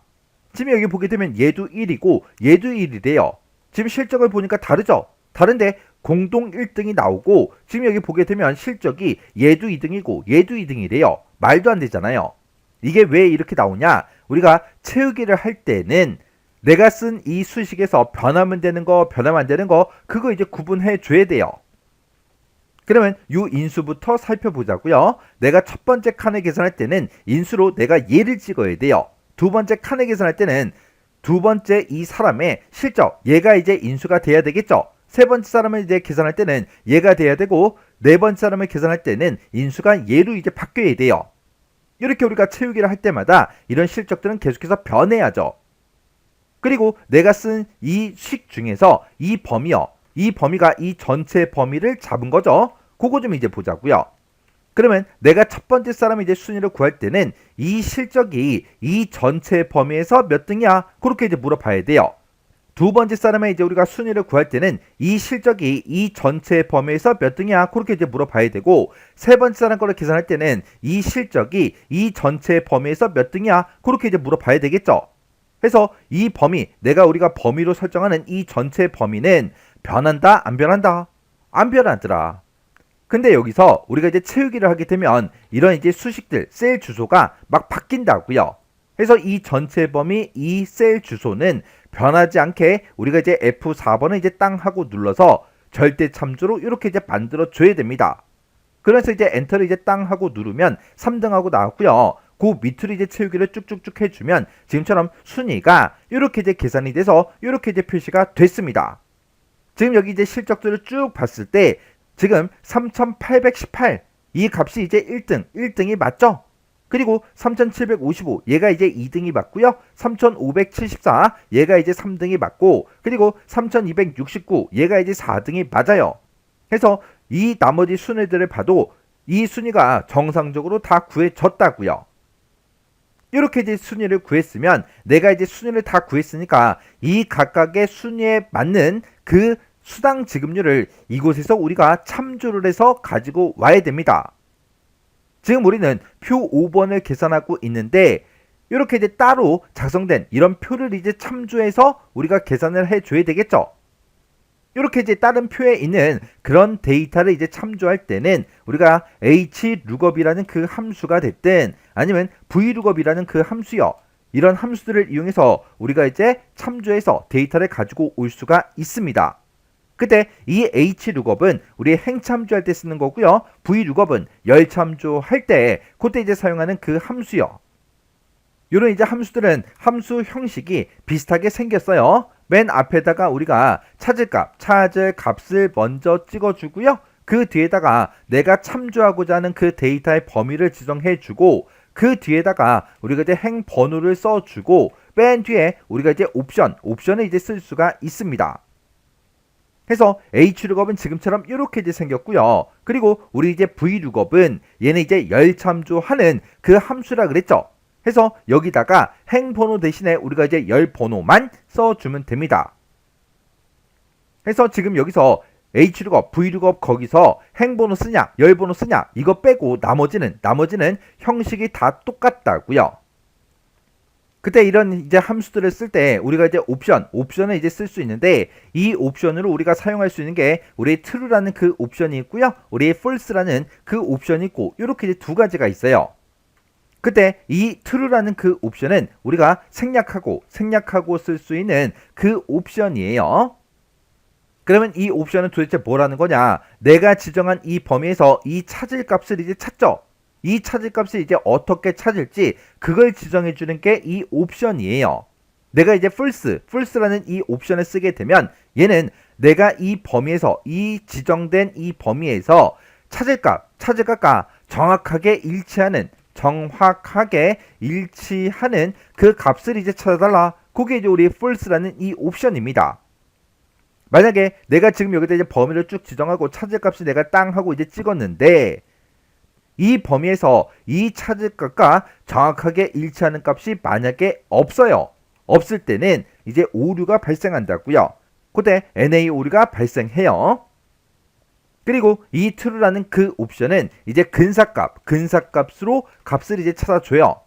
지금 여기 보게 되면 얘도 1이고 얘도 1이래요. 지금 실적을 보니까 다르죠? 다른데 공동 1등이 나오고 지금 여기 보게 되면 실적이 얘도 2등이고 얘도 2등이래요. 말도 안 되잖아요. 이게 왜 이렇게 나오냐? 우리가 채우기를 할 때는 내가 쓴 이 수식에서 변하면 되는 거, 변하면 안 되는 거 그거 이제 구분해 줘야 돼요. 그러면 이 인수부터 살펴보자고요. 내가 첫 번째 칸을 계산할 때는 인수로 내가 얘를 찍어야 돼요. 두 번째 칸을 계산할 때는 두 번째 이 사람의 실적, 얘가 이제 인수가 돼야 되겠죠. 세 번째 사람을 이제 계산할 때는 얘가 돼야 되고 네 번째 사람을 계산할 때는 인수가 얘로 이제 바뀌어야 돼요. 이렇게 우리가 채우기를 할 때마다 이런 실적들은 계속해서 변해야죠. 그리고 내가 쓴 이 식 중에서 이 범위가 이 전체 범위를 잡은 거죠. 그거 좀 이제 보자고요. 그러면 내가 첫 번째 사람이 이제 순위를 구할 때는 이 실적이 이 전체 범위에서 몇 등이야? 그렇게 이제 물어봐야 돼요. 두 번째 사람의 이제 우리가 순위를 구할 때는 이 실적이 이 전체 범위에서 몇 등이야? 그렇게 이제 물어봐야 되고, 세 번째 사람 거를 계산할 때는 이 실적이 이 전체 범위에서 몇 등이야? 그렇게 이제 물어봐야 되겠죠. 그래서 이 범위, 우리가 범위로 설정하는 이 전체 범위는 변한다? 안 변한다? 안 변하더라. 근데 여기서 우리가 이제 채우기를 하게 되면 이런 이제 수식들, 셀 주소가 막 바뀐다고요. 그래서 이 전체 범위, 이 셀 주소는 변하지 않게 우리가 이제 F4번을 이제 땅 하고 눌러서 절대 참조로 이렇게 이제 만들어 줘야 됩니다. 그래서 이제 엔터를 이제 땅 하고 누르면 3등하고 나왔고요. 그 밑으로 이제 채우기를 쭉쭉쭉 해주면 지금처럼 순위가 이렇게 이제 계산이 돼서 이렇게 이제 표시가 됐습니다. 지금 여기 이제 실적들을 쭉 봤을 때 지금 3818 이 값이 이제 1등이 맞죠? 그리고 3755 얘가 이제 2등이 맞고요. 3574 얘가 이제 3등이 맞고, 그리고 3269 얘가 이제 4등이 맞아요. 그래서 이 나머지 순위들을 봐도 이 순위가 정상적으로 다 구해졌다고요. 이렇게 이제 순위를 구했으면 내가 이제 순위를 다 구했으니까 이 각각의 순위에 맞는 그 수당 지급률을 이곳에서 우리가 참조를 해서 가지고 와야 됩니다. 지금 우리는 표 5번을 계산하고 있는데 이렇게 이제 따로 작성된 이런 표를 이제 참조해서 우리가 계산을 해줘야 되겠죠. 이렇게 이제 다른 표에 있는 그런 데이터를 이제 참조할 때는 우리가 HLOOKUP이라는 그 함수가 됐든 아니면 VLOOKUP이라는 그 함수요. 이런 함수들을 이용해서 우리가 이제 참조해서 데이터를 가지고 올 수가 있습니다. 그때 이 HLOOKUP은 우리 행참조할 때 쓰는 거고요. VLOOKUP은 열참조할 때 그때 이제 사용하는 그 함수요. 이런 이제 함수들은 함수 형식이 비슷하게 생겼어요. 맨 앞에다가 우리가 찾을 값을 먼저 찍어주고요. 그 뒤에다가 내가 참조하고자 하는 그 데이터의 범위를 지정해주고, 그 뒤에다가 우리가 이제 행 번호를 써주고, 맨 뒤에 우리가 이제 옵션을 이제 쓸 수가 있습니다. 해서 HLOOKUP은 지금처럼 이렇게 이제 생겼고요. 그리고 우리 이제 VLOOKUP은 얘는 이제 열참조하는 그 함수라 그랬죠. 해서 여기다가 행번호 대신에 우리가 이제 열번호만 써주면 됩니다. 해서 지금 여기서 HLOOKUP, VLOOKUP 거기서 행번호 쓰냐, 열번호 쓰냐 이거 빼고 나머지는 형식이 다 똑같다고요. 그때 이런 이제 함수들을 쓸 때 우리가 이제 옵션을 이제 쓸 수 있는데, 이 옵션으로 우리가 사용할 수 있는 게 우리 true라는 그 옵션이 있고요. 우리 false라는 그 옵션이 있고, 이렇게 이제 두 가지가 있어요. 그때 이 true라는 그 옵션은 우리가 생략하고 쓸 수 있는 그 옵션이에요. 그러면 이 옵션은 도대체 뭐라는 거냐? 내가 지정한 이 범위에서 이 찾을 값을 이제 찾죠. 이 찾을 값을 이제 어떻게 찾을지 그걸 지정해 주는 게 이 옵션이에요. 내가 이제 false라는 이 옵션을 쓰게 되면 얘는 내가 이 범위에서, 이 지정된 이 범위에서 찾을 값과 정확하게 일치하는 그 값을 이제 찾아달라. 그게 이제 우리 false라는 이 옵션입니다. 만약에 내가 지금 여기다 이제 범위를 쭉 지정하고 찾을 값을 내가 땅 하고 이제 찍었는데, 이 범위에서 이 찾을 값과 정확하게 일치하는 값이 만약에 없어요. 없을 때는 이제 오류가 발생한다고요. 그때 NA 오류가 발생해요. 그리고 이 true라는 그 옵션은 이제 근사값으로 값을 이제 찾아줘요.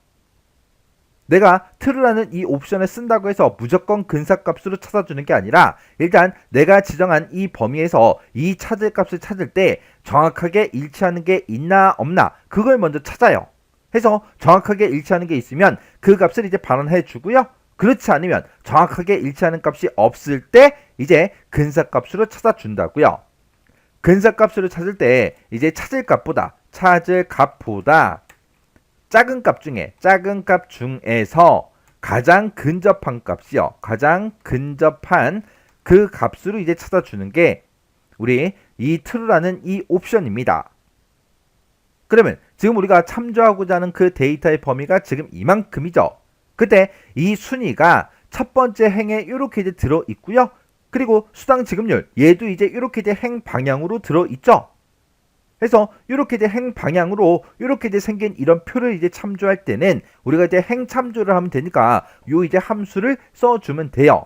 내가 true라는 이 옵션을 쓴다고 해서 무조건 근사값으로 찾아주는 게 아니라, 일단 내가 지정한 이 범위에서 이 찾을 값을 찾을 때 정확하게 일치하는 게 있나 없나 그걸 먼저 찾아요. 해서 정확하게 일치하는 게 있으면 그 값을 이제 반환해 주고요. 그렇지 않으면 정확하게 일치하는 값이 없을 때 이제 근사값으로 찾아준다고요. 근사값으로 찾을 때 이제 찾을 값보다 작은 값 중에서 가장 근접한 값이요. 가장 근접한 그 값으로 이제 찾아주는 게 우리 이 true라는 이 옵션입니다. 그러면 지금 우리가 참조하고자 하는 그 데이터의 범위가 지금 이만큼이죠. 그때 이 순위가 첫 번째 행에 이렇게 이제 들어 있고요. 그리고 수당 지급률 얘도 이제 이렇게 이제 행 방향으로 들어 있죠. 그래서 이렇게 이제 행 방향으로 이렇게 이제 생긴 이런 표를 이제 참조할 때는 우리가 이제 행 참조를 하면 되니까 요 이제 함수를 써주면 돼요.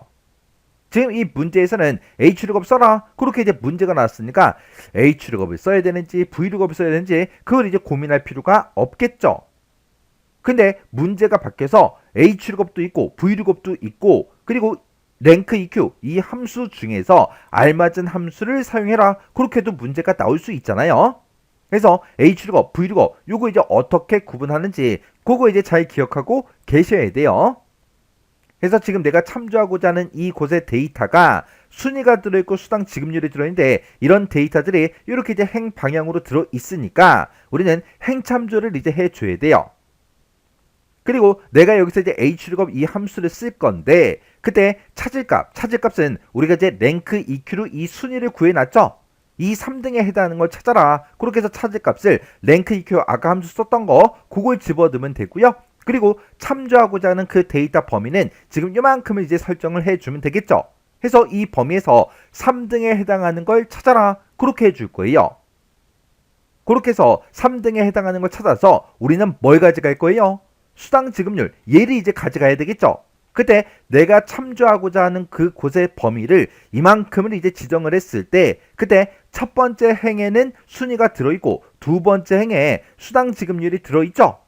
지금 이 문제에서는 H룩업 써라 그렇게 이제 문제가 나왔으니까 H룩업을 써야 되는지 V룩업을 써야 되는지 그걸 이제 고민할 필요가 없겠죠. 근데 문제가 바뀌어서 H룩업도 있고 V룩업도 있고 그리고 랭크 EQ 이 함수 중에서 알맞은 함수를 사용해라 그렇게 해도 문제가 나올 수 있잖아요. 그래서 H룩업, V룩업 요거 이제 어떻게 구분하는지 그거 이제 잘 기억하고 계셔야 돼요. 그래서 지금 내가 참조하고자 하는 이곳의 데이터가 순위가 들어있고 수당 지급률이 들어있는데 이런 데이터들이 이렇게 이제 행 방향으로 들어있으니까 우리는 행 참조를 이제 해줘야 돼요. 그리고 내가 여기서 이제 H룩업 이 함수를 쓸 건데 그때 찾을 값은 우리가 이제 랭크 EQ로 이 순위를 구해놨죠. 이 3등에 해당하는 걸 찾아라. 그렇게 해서 찾을 값을 랭크 EQ 아까 함수 썼던 거 그걸 집어넣으면 되고요. 그리고 참조하고자 하는 그 데이터 범위는 지금 이만큼을 이제 설정을 해주면 되겠죠. 해서 이 범위에서 3등에 해당하는 걸 찾아라. 그렇게 해줄 거예요. 그렇게 해서 3등에 해당하는 걸 찾아서 우리는 뭘 가져갈 거예요? 수당 지급률 얘를 이제 가져가야 되겠죠. 그때 내가 참조하고자 하는 그 곳의 범위를 이만큼을 이제 지정을 했을 때 그때 첫 번째 행에는 순위가 들어있고 두 번째 행에 수당 지급률이 들어있죠.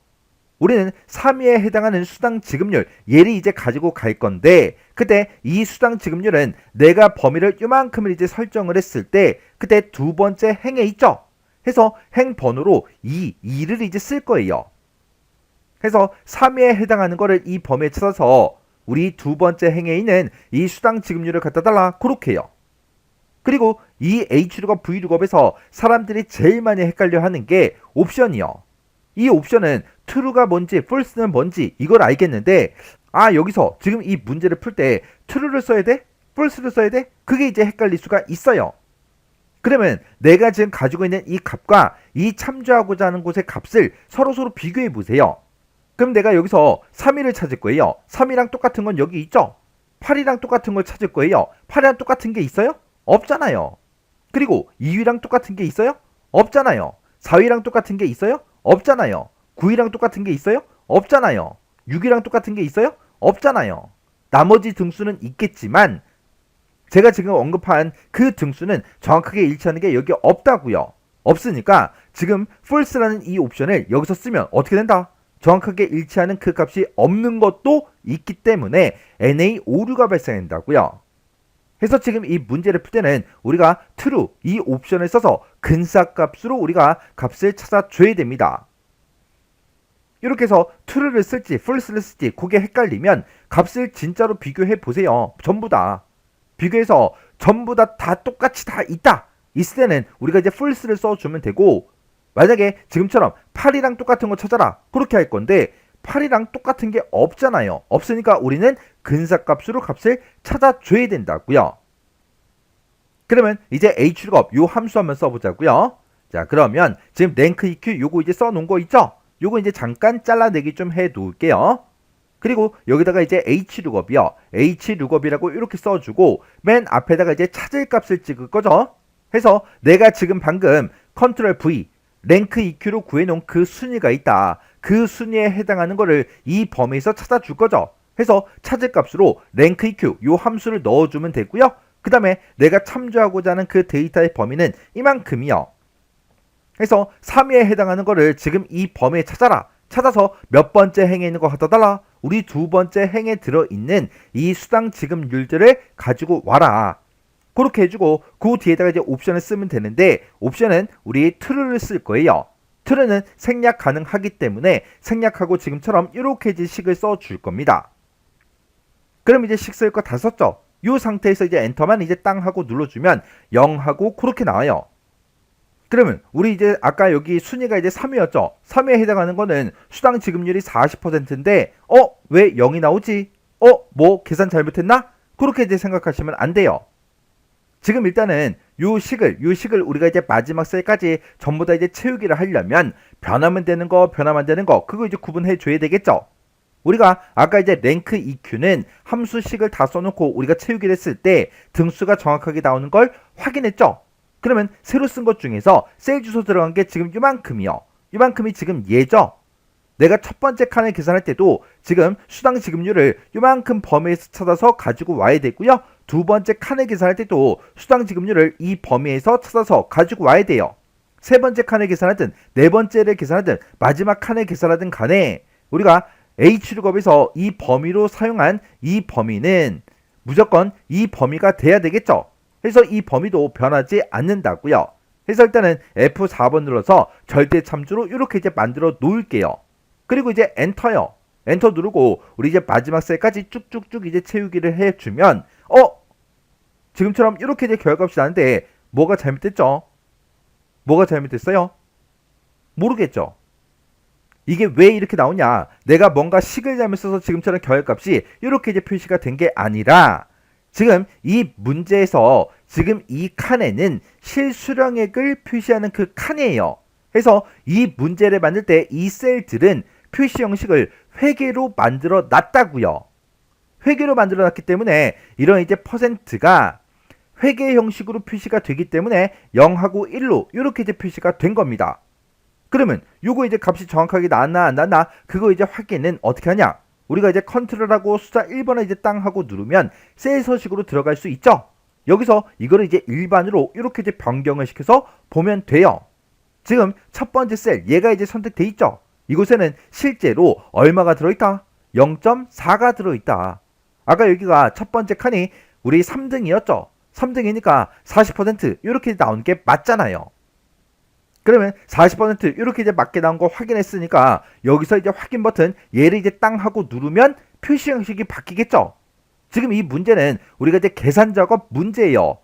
우리는 3위에 해당하는 수당 지급률 얘를 이제 가지고 갈 건데 그때 이 수당 지급률은 내가 범위를 이만큼을 이제 설정을 했을 때 그때 두 번째 행에 있죠. 해서 행 번호로 2를 이제 쓸 거예요. 그래서 3위에 해당하는 거를 이 범위에 찾아서 우리 두 번째 행에 있는 이 수당 지급률을 갖다 달라 그렇게 해요. 그리고 이 H룩업 V룩업에서 사람들이 제일 많이 헷갈려 하는 게 옵션이요. 이 옵션은 true가 뭔지 false는 뭔지 이걸 알겠는데 여기서 지금 이 문제를 풀 때 true를 써야 돼? false를 써야 돼? 그게 이제 헷갈릴 수가 있어요. 그러면 내가 지금 가지고 있는 이 값과 이 참조하고자 하는 곳의 값을 서로 비교해 보세요. 그럼 내가 여기서 3위를 찾을 거예요. 3위랑 똑같은 건 여기 있죠? 8위랑 똑같은 걸 찾을 거예요. 8위랑 똑같은 게 있어요? 없잖아요. 그리고 2위랑 똑같은 게 있어요? 없잖아요. 4위랑 똑같은 게 있어요? 없잖아요. 9위랑 똑같은 게 있어요? 없잖아요. 6위랑 똑같은 게 있어요? 없잖아요. 나머지 등수는 있겠지만 제가 지금 언급한 그 등수는 정확하게 일치하는 게 여기 없다고요. 없으니까 지금 false라는 이 옵션을 여기서 쓰면 어떻게 된다? 정확하게 일치하는 그 값이 없는 것도 있기 때문에 NA 오류가 발생한다고요. 그래서 지금 이 문제를 풀 때는 우리가 true 이 옵션을 써서 근사값으로 우리가 값을 찾아줘야 됩니다. 이렇게 해서 true를 쓸지 false를 쓸지 그게 헷갈리면 값을 진짜로 비교해 보세요. 전부 다 비교해서 전부 다 똑같이 다 있다 있을 때는 우리가 이제 false를 써주면 되고 만약에 지금처럼 8이랑 똑같은 거 찾아라 그렇게 할 건데 8이랑 똑같은 게 없잖아요. 없으니까 우리는 근사값으로 값을 찾아줘야 된다고요. 그러면 이제 H룩업 요 함수 한번 써보자고요. 자 그러면 지금 랭크 EQ 요거 이제 써놓은 거 있죠? 요거 이제 잠깐 잘라내기 좀 해놓을게요. 그리고 여기다가 이제 H룩업이요. H룩업이라고 이렇게 써주고 맨 앞에다가 이제 찾을 값을 찍을 거죠. 해서 내가 지금 방금 컨트롤 V 랭크 EQ로 구해놓은 그 순위가 있다. 그 순위에 해당하는 거를 이 범위에서 찾아줄 거죠. 해서 찾을 값으로 랭크 EQ 요 함수를 넣어주면 되고요. 그 다음에 내가 참조하고자 하는 그 데이터의 범위는 이만큼이요. 그래서 3위에 해당하는 거를 지금 이 범위에 찾아라. 찾아서 몇 번째 행에 있는 거 갖다 달라. 우리 두 번째 행에 들어있는 이 수당 지급률들을 가지고 와라. 그렇게 해주고 그 뒤에다가 이제 옵션을 쓰면 되는데 옵션은 우리 true를 쓸 거예요. true는 생략 가능하기 때문에 생략하고 지금처럼 이렇게 이제 식을 써줄 겁니다. 그럼 이제 식 쓸 거 다 썼죠? 이 상태에서 이제 엔터만 이제 땅 하고 눌러주면 0하고 그렇게 나와요. 그러면 우리 이제 아까 여기 순위가 이제 3위였죠? 3위에 해당하는 거는 수당 지급률이 40%인데 왜 0이 나오지? 뭐 계산 잘못했나? 그렇게 이제 생각하시면 안 돼요. 지금 일단은 요 식을 우리가 이제 마지막 셀까지 전부 다 이제 채우기를 하려면 변하면 되는 거, 변하면 안 되는 거 그거 이제 구분해 줘야 되겠죠. 우리가 아까 이제 랭크 EQ는 함수식을 다 써놓고 우리가 채우기를 했을 때 등수가 정확하게 나오는 걸 확인했죠. 그러면 새로 쓴 것 중에서 셀 주소 들어간 게 지금 이만큼이요. 이만큼이 지금 얘죠. 내가 첫 번째 칸을 계산할 때도 지금 수당 지급률을 이만큼 범위에서 찾아서 가지고 와야 되고요. 두 번째 칸을 계산할 때도 수당 지급률을 이 범위에서 찾아서 가지고 와야 돼요. 세 번째 칸을 계산하든 네 번째를 계산하든 마지막 칸을 계산하든 간에 우리가 H축업에서 이 범위로 사용한 이 범위는 무조건 이 범위가 돼야 되겠죠. 그래서 이 범위도 변하지 않는다고요. 그래서 일단은 F4번 눌러서 절대 참조로 이렇게 이제 만들어 놓을게요. 그리고 이제 엔터요. 엔터 누르고 우리 이제 마지막 셀까지 쭉쭉쭉 이제 채우기를 해주면 지금처럼 이렇게 이제 결과값이 나는데 뭐가 잘못됐죠? 뭐가 잘못됐어요? 모르겠죠. 이게 왜 이렇게 나오냐? 내가 뭔가 식을 잘못 써서 지금처럼 결과값이 이렇게 이제 표시가 된 게 아니라 지금 이 문제에서 지금 이 칸에는 실수령액을 표시하는 그 칸이에요. 그래서 이 문제를 만들 때 이 셀들은 표시 형식을 회계로 만들어 놨다고요. 회계로 만들어 놨기 때문에 이런 이제 퍼센트가 회계 형식으로 표시가 되기 때문에 0하고 1로 이렇게 이제 표시가 된 겁니다. 그러면 요거 이제 값이 정확하게 나왔나 안 나왔나 그거 이제 확인은 어떻게 하냐? 우리가 이제 컨트롤하고 숫자 1번을 이제 땅 하고 누르면 셀 서식으로 들어갈 수 있죠. 여기서 이거를 이제 일반으로 이렇게 이제 변경을 시켜서 보면 돼요. 지금 첫 번째 셀 얘가 이제 선택돼 있죠. 이곳에는 실제로 얼마가 들어있다? 0.4가 들어있다. 아까 여기가 첫 번째 칸이 우리 3등이었죠. 3등이니까 40% 이렇게 나온 게 맞잖아요. 그러면 40% 이렇게 이제 맞게 나온 거 확인했으니까 여기서 이제 확인 버튼 얘를 이제 땅 하고 누르면 표시 형식이 바뀌겠죠. 지금 이 문제는 우리가 이제 계산 작업 문제예요.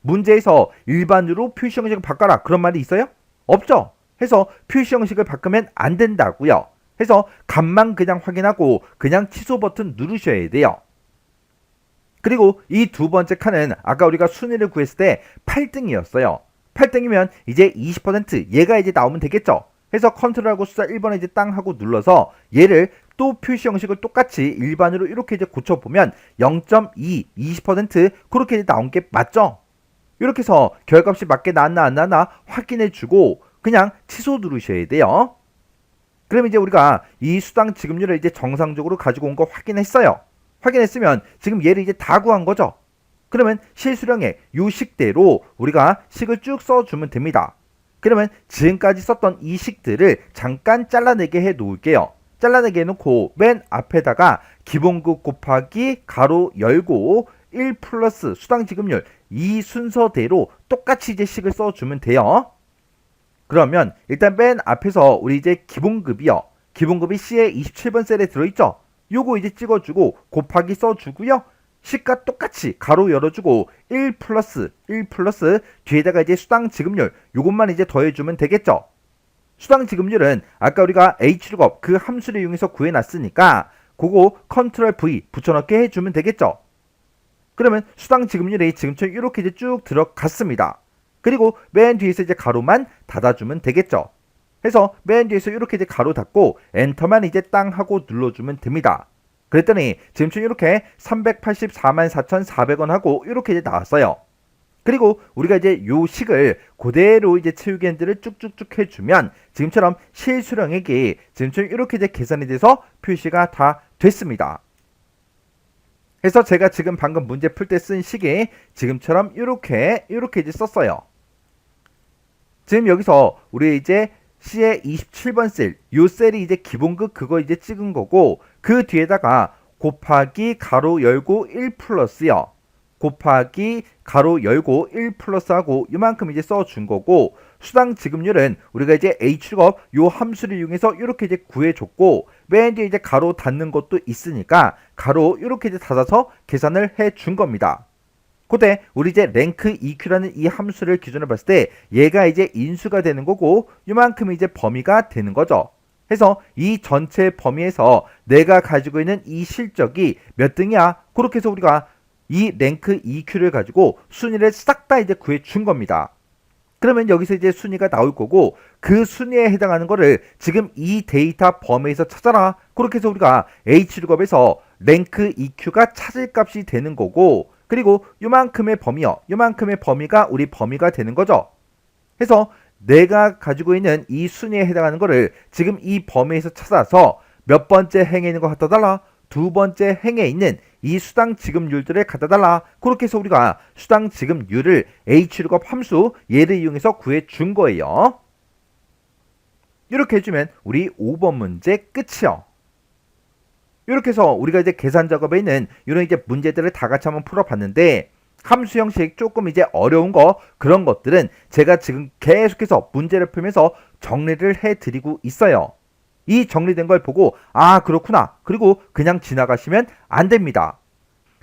문제에서 일반으로 표시 형식을 바꿔라 그런 말이 있어요? 없죠. 해서 표시 형식을 바꾸면 안 된다고요. 해서 값만 그냥 확인하고 그냥 취소 버튼 누르셔야 돼요. 그리고 이 두 번째 칸은 아까 우리가 순위를 구했을 때 8등이었어요. 8등이면 이제 20% 얘가 이제 나오면 되겠죠. 해서 컨트롤하고 숫자 1번에 이제 땅 하고 눌러서 얘를 또 표시 형식을 똑같이 일반으로 이렇게 이제 고쳐보면 0.2, 20% 그렇게 이제 나온 게 맞죠? 이렇게 해서 결과값이 맞게 나왔나 안 나왔나 확인해주고 그냥 취소 누르셔야 돼요. 그럼 이제 우리가 이 수당 지급률을 이제 정상적으로 가지고 온 거 확인했어요. 확인했으면 지금 얘를 이제 다 구한 거죠. 그러면 실수령액 요 식대로 우리가 식을 쭉 써주면 됩니다. 그러면 지금까지 썼던 이 식들을 잠깐 잘라내게 해 놓을게요. 잘라내게 해놓고 맨 앞에다가 기본급 곱하기 가로 열고 1 플러스 수당 지급률 이 순서대로 똑같이 이제 식을 써주면 돼요. 그러면 일단 맨 앞에서 우리 이제 기본급이요. 기본급이 C의 27번 셀에 들어있죠. 요거 이제 찍어주고 곱하기 써주고요. 식과 똑같이 가로 열어주고 1 플러스 뒤에다가 이제 수당 지급률 요것만 이제 더해주면 되겠죠. 수당 지급률은 아까 우리가 H축업 그 함수를 이용해서 구해놨으니까 그거 컨트롤 V 붙여넣게 해주면 되겠죠. 그러면 수당 지급률이 지금처럼 이렇게 이제 쭉 들어갔습니다. 그리고 맨 뒤에서 이제 가로만 닫아주면 되겠죠. 해서 맨 뒤에서 이렇게 이제 가로 닫고 엔터만 이제 땅 하고 눌러주면 됩니다. 그랬더니 지금처럼 이렇게 384만 4,400원 하고 이렇게 이제 나왔어요. 그리고 우리가 이제 요 식을 그대로 이제 채우기 핸들을 쭉쭉쭉 해주면 지금처럼 실수령액이 지금처럼 이렇게 이제 계산이 돼서 표시가 다 됐습니다. 그래서 제가 지금 방금 문제 풀 때 쓴 식이 지금처럼 이렇게 이제 썼어요. 지금 여기서 우리 이제 C의 27번 셀, 요 셀이 이제 기본급 그거 이제 찍은 거고 그 뒤에다가 곱하기 가로 열고 1 플러스요. 곱하기 가로 열고 1 플러스 하고 이만큼 이제 써준 거고 수당 지급률은 우리가 이제 H축업 요 함수를 이용해서 이렇게 이제 구해줬고 맨 뒤에 이제 가로 닫는 것도 있으니까 가로 이렇게 이제 닫아서 계산을 해준 겁니다. 그때 우리 이제 랭크 EQ라는 이 함수를 기준으로 봤을 때 얘가 이제 인수가 되는 거고 이만큼 이제 범위가 되는 거죠. 해서 이 전체 범위에서 내가 가지고 있는 이 실적이 몇 등이야? 그렇게 해서 우리가 이 랭크 EQ를 가지고 순위를 싹 다 이제 구해 준 겁니다. 그러면 여기서 이제 순위가 나올 거고 그 순위에 해당하는 거를 지금 이 데이터 범위에서 찾아라. 그렇게 해서 우리가 H축업에서 랭크 EQ가 찾을 값이 되는 거고 그리고 요만큼의 범위요. 요만큼의 범위가 우리 범위가 되는 거죠. 해서 내가 가지고 있는 이 순위에 해당하는 거를 지금 이 범위에서 찾아서 몇 번째 행에 있는 거 갖다 달라? 두 번째 행에 있는 이 수당 지급률들을 갖다 달라. 그렇게 해서 우리가 수당 지급률을 H룩업 함수 얘를 이용해서 구해 준 거예요. 이렇게 해주면 우리 5번 문제 끝이요. 이렇게 해서 우리가 이제 계산 작업에 있는 이런 이제 문제들을 다 같이 한번 풀어봤는데, 함수 형식 조금 이제 어려운 거, 그런 것들은 제가 지금 계속해서 문제를 풀면서 정리를 해드리고 있어요. 이 정리된 걸 보고 아 그렇구나, 그리고 그냥 지나가시면 안 됩니다.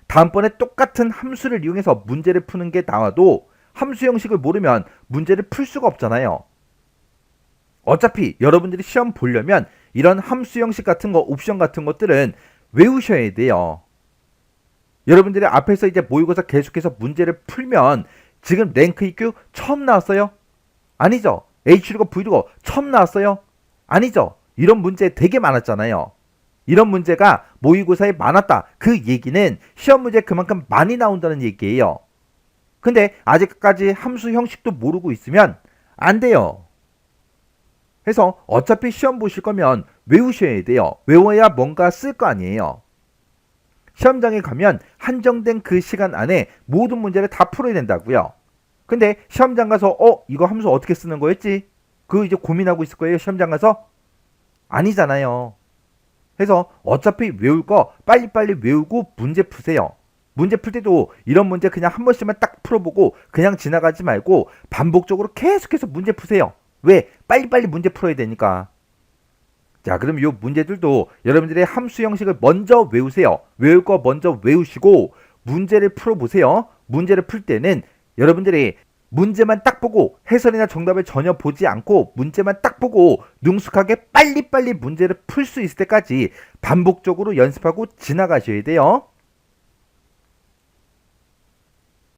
다음번에 똑같은 함수를 이용해서 문제를 푸는 게 나와도 함수 형식을 모르면 문제를 풀 수가 없잖아요. 어차피 여러분들이 시험 보려면 이런 함수 형식 같은 거, 옵션 같은 것들은 외우셔야 돼요. 여러분들이 앞에서 이제 모의고사 계속해서 문제를 풀면 지금 랭크 EQ 처음 나왔어요? 아니죠. H류고 V류고 처음 나왔어요? 아니죠. 이런 문제 되게 많았잖아요. 이런 문제가 모의고사에 많았다. 그 얘기는 시험 문제 그만큼 많이 나온다는 얘기예요. 근데 아직까지 함수 형식도 모르고 있으면 안 돼요. 그래서 어차피 시험 보실 거면 외우셔야 돼요. 외워야 뭔가 쓸 거 아니에요. 시험장에 가면 한정된 그 시간 안에 모든 문제를 다 풀어야 된다고요. 근데 시험장 가서 이거 함수 어떻게 쓰는 거였지? 그거 이제 고민하고 있을 거예요, 시험장 가서? 아니잖아요. 그래서 어차피 외울 거 빨리빨리 외우고 문제 푸세요. 문제 풀 때도 이런 문제 그냥 한 번씩만 딱 풀어보고 그냥 지나가지 말고 반복적으로 계속해서 문제 푸세요. 왜? 빨리빨리 문제 풀어야 되니까. 자, 그럼 이 문제들도 여러분들의 함수 형식을 먼저 외우세요. 외울 거 먼저 외우시고 문제를 풀어보세요. 문제를 풀 때는 여러분들이 문제만 딱 보고 해설이나 정답을 전혀 보지 않고 문제만 딱 보고 능숙하게 빨리빨리 문제를 풀 수 있을 때까지 반복적으로 연습하고 지나가셔야 돼요.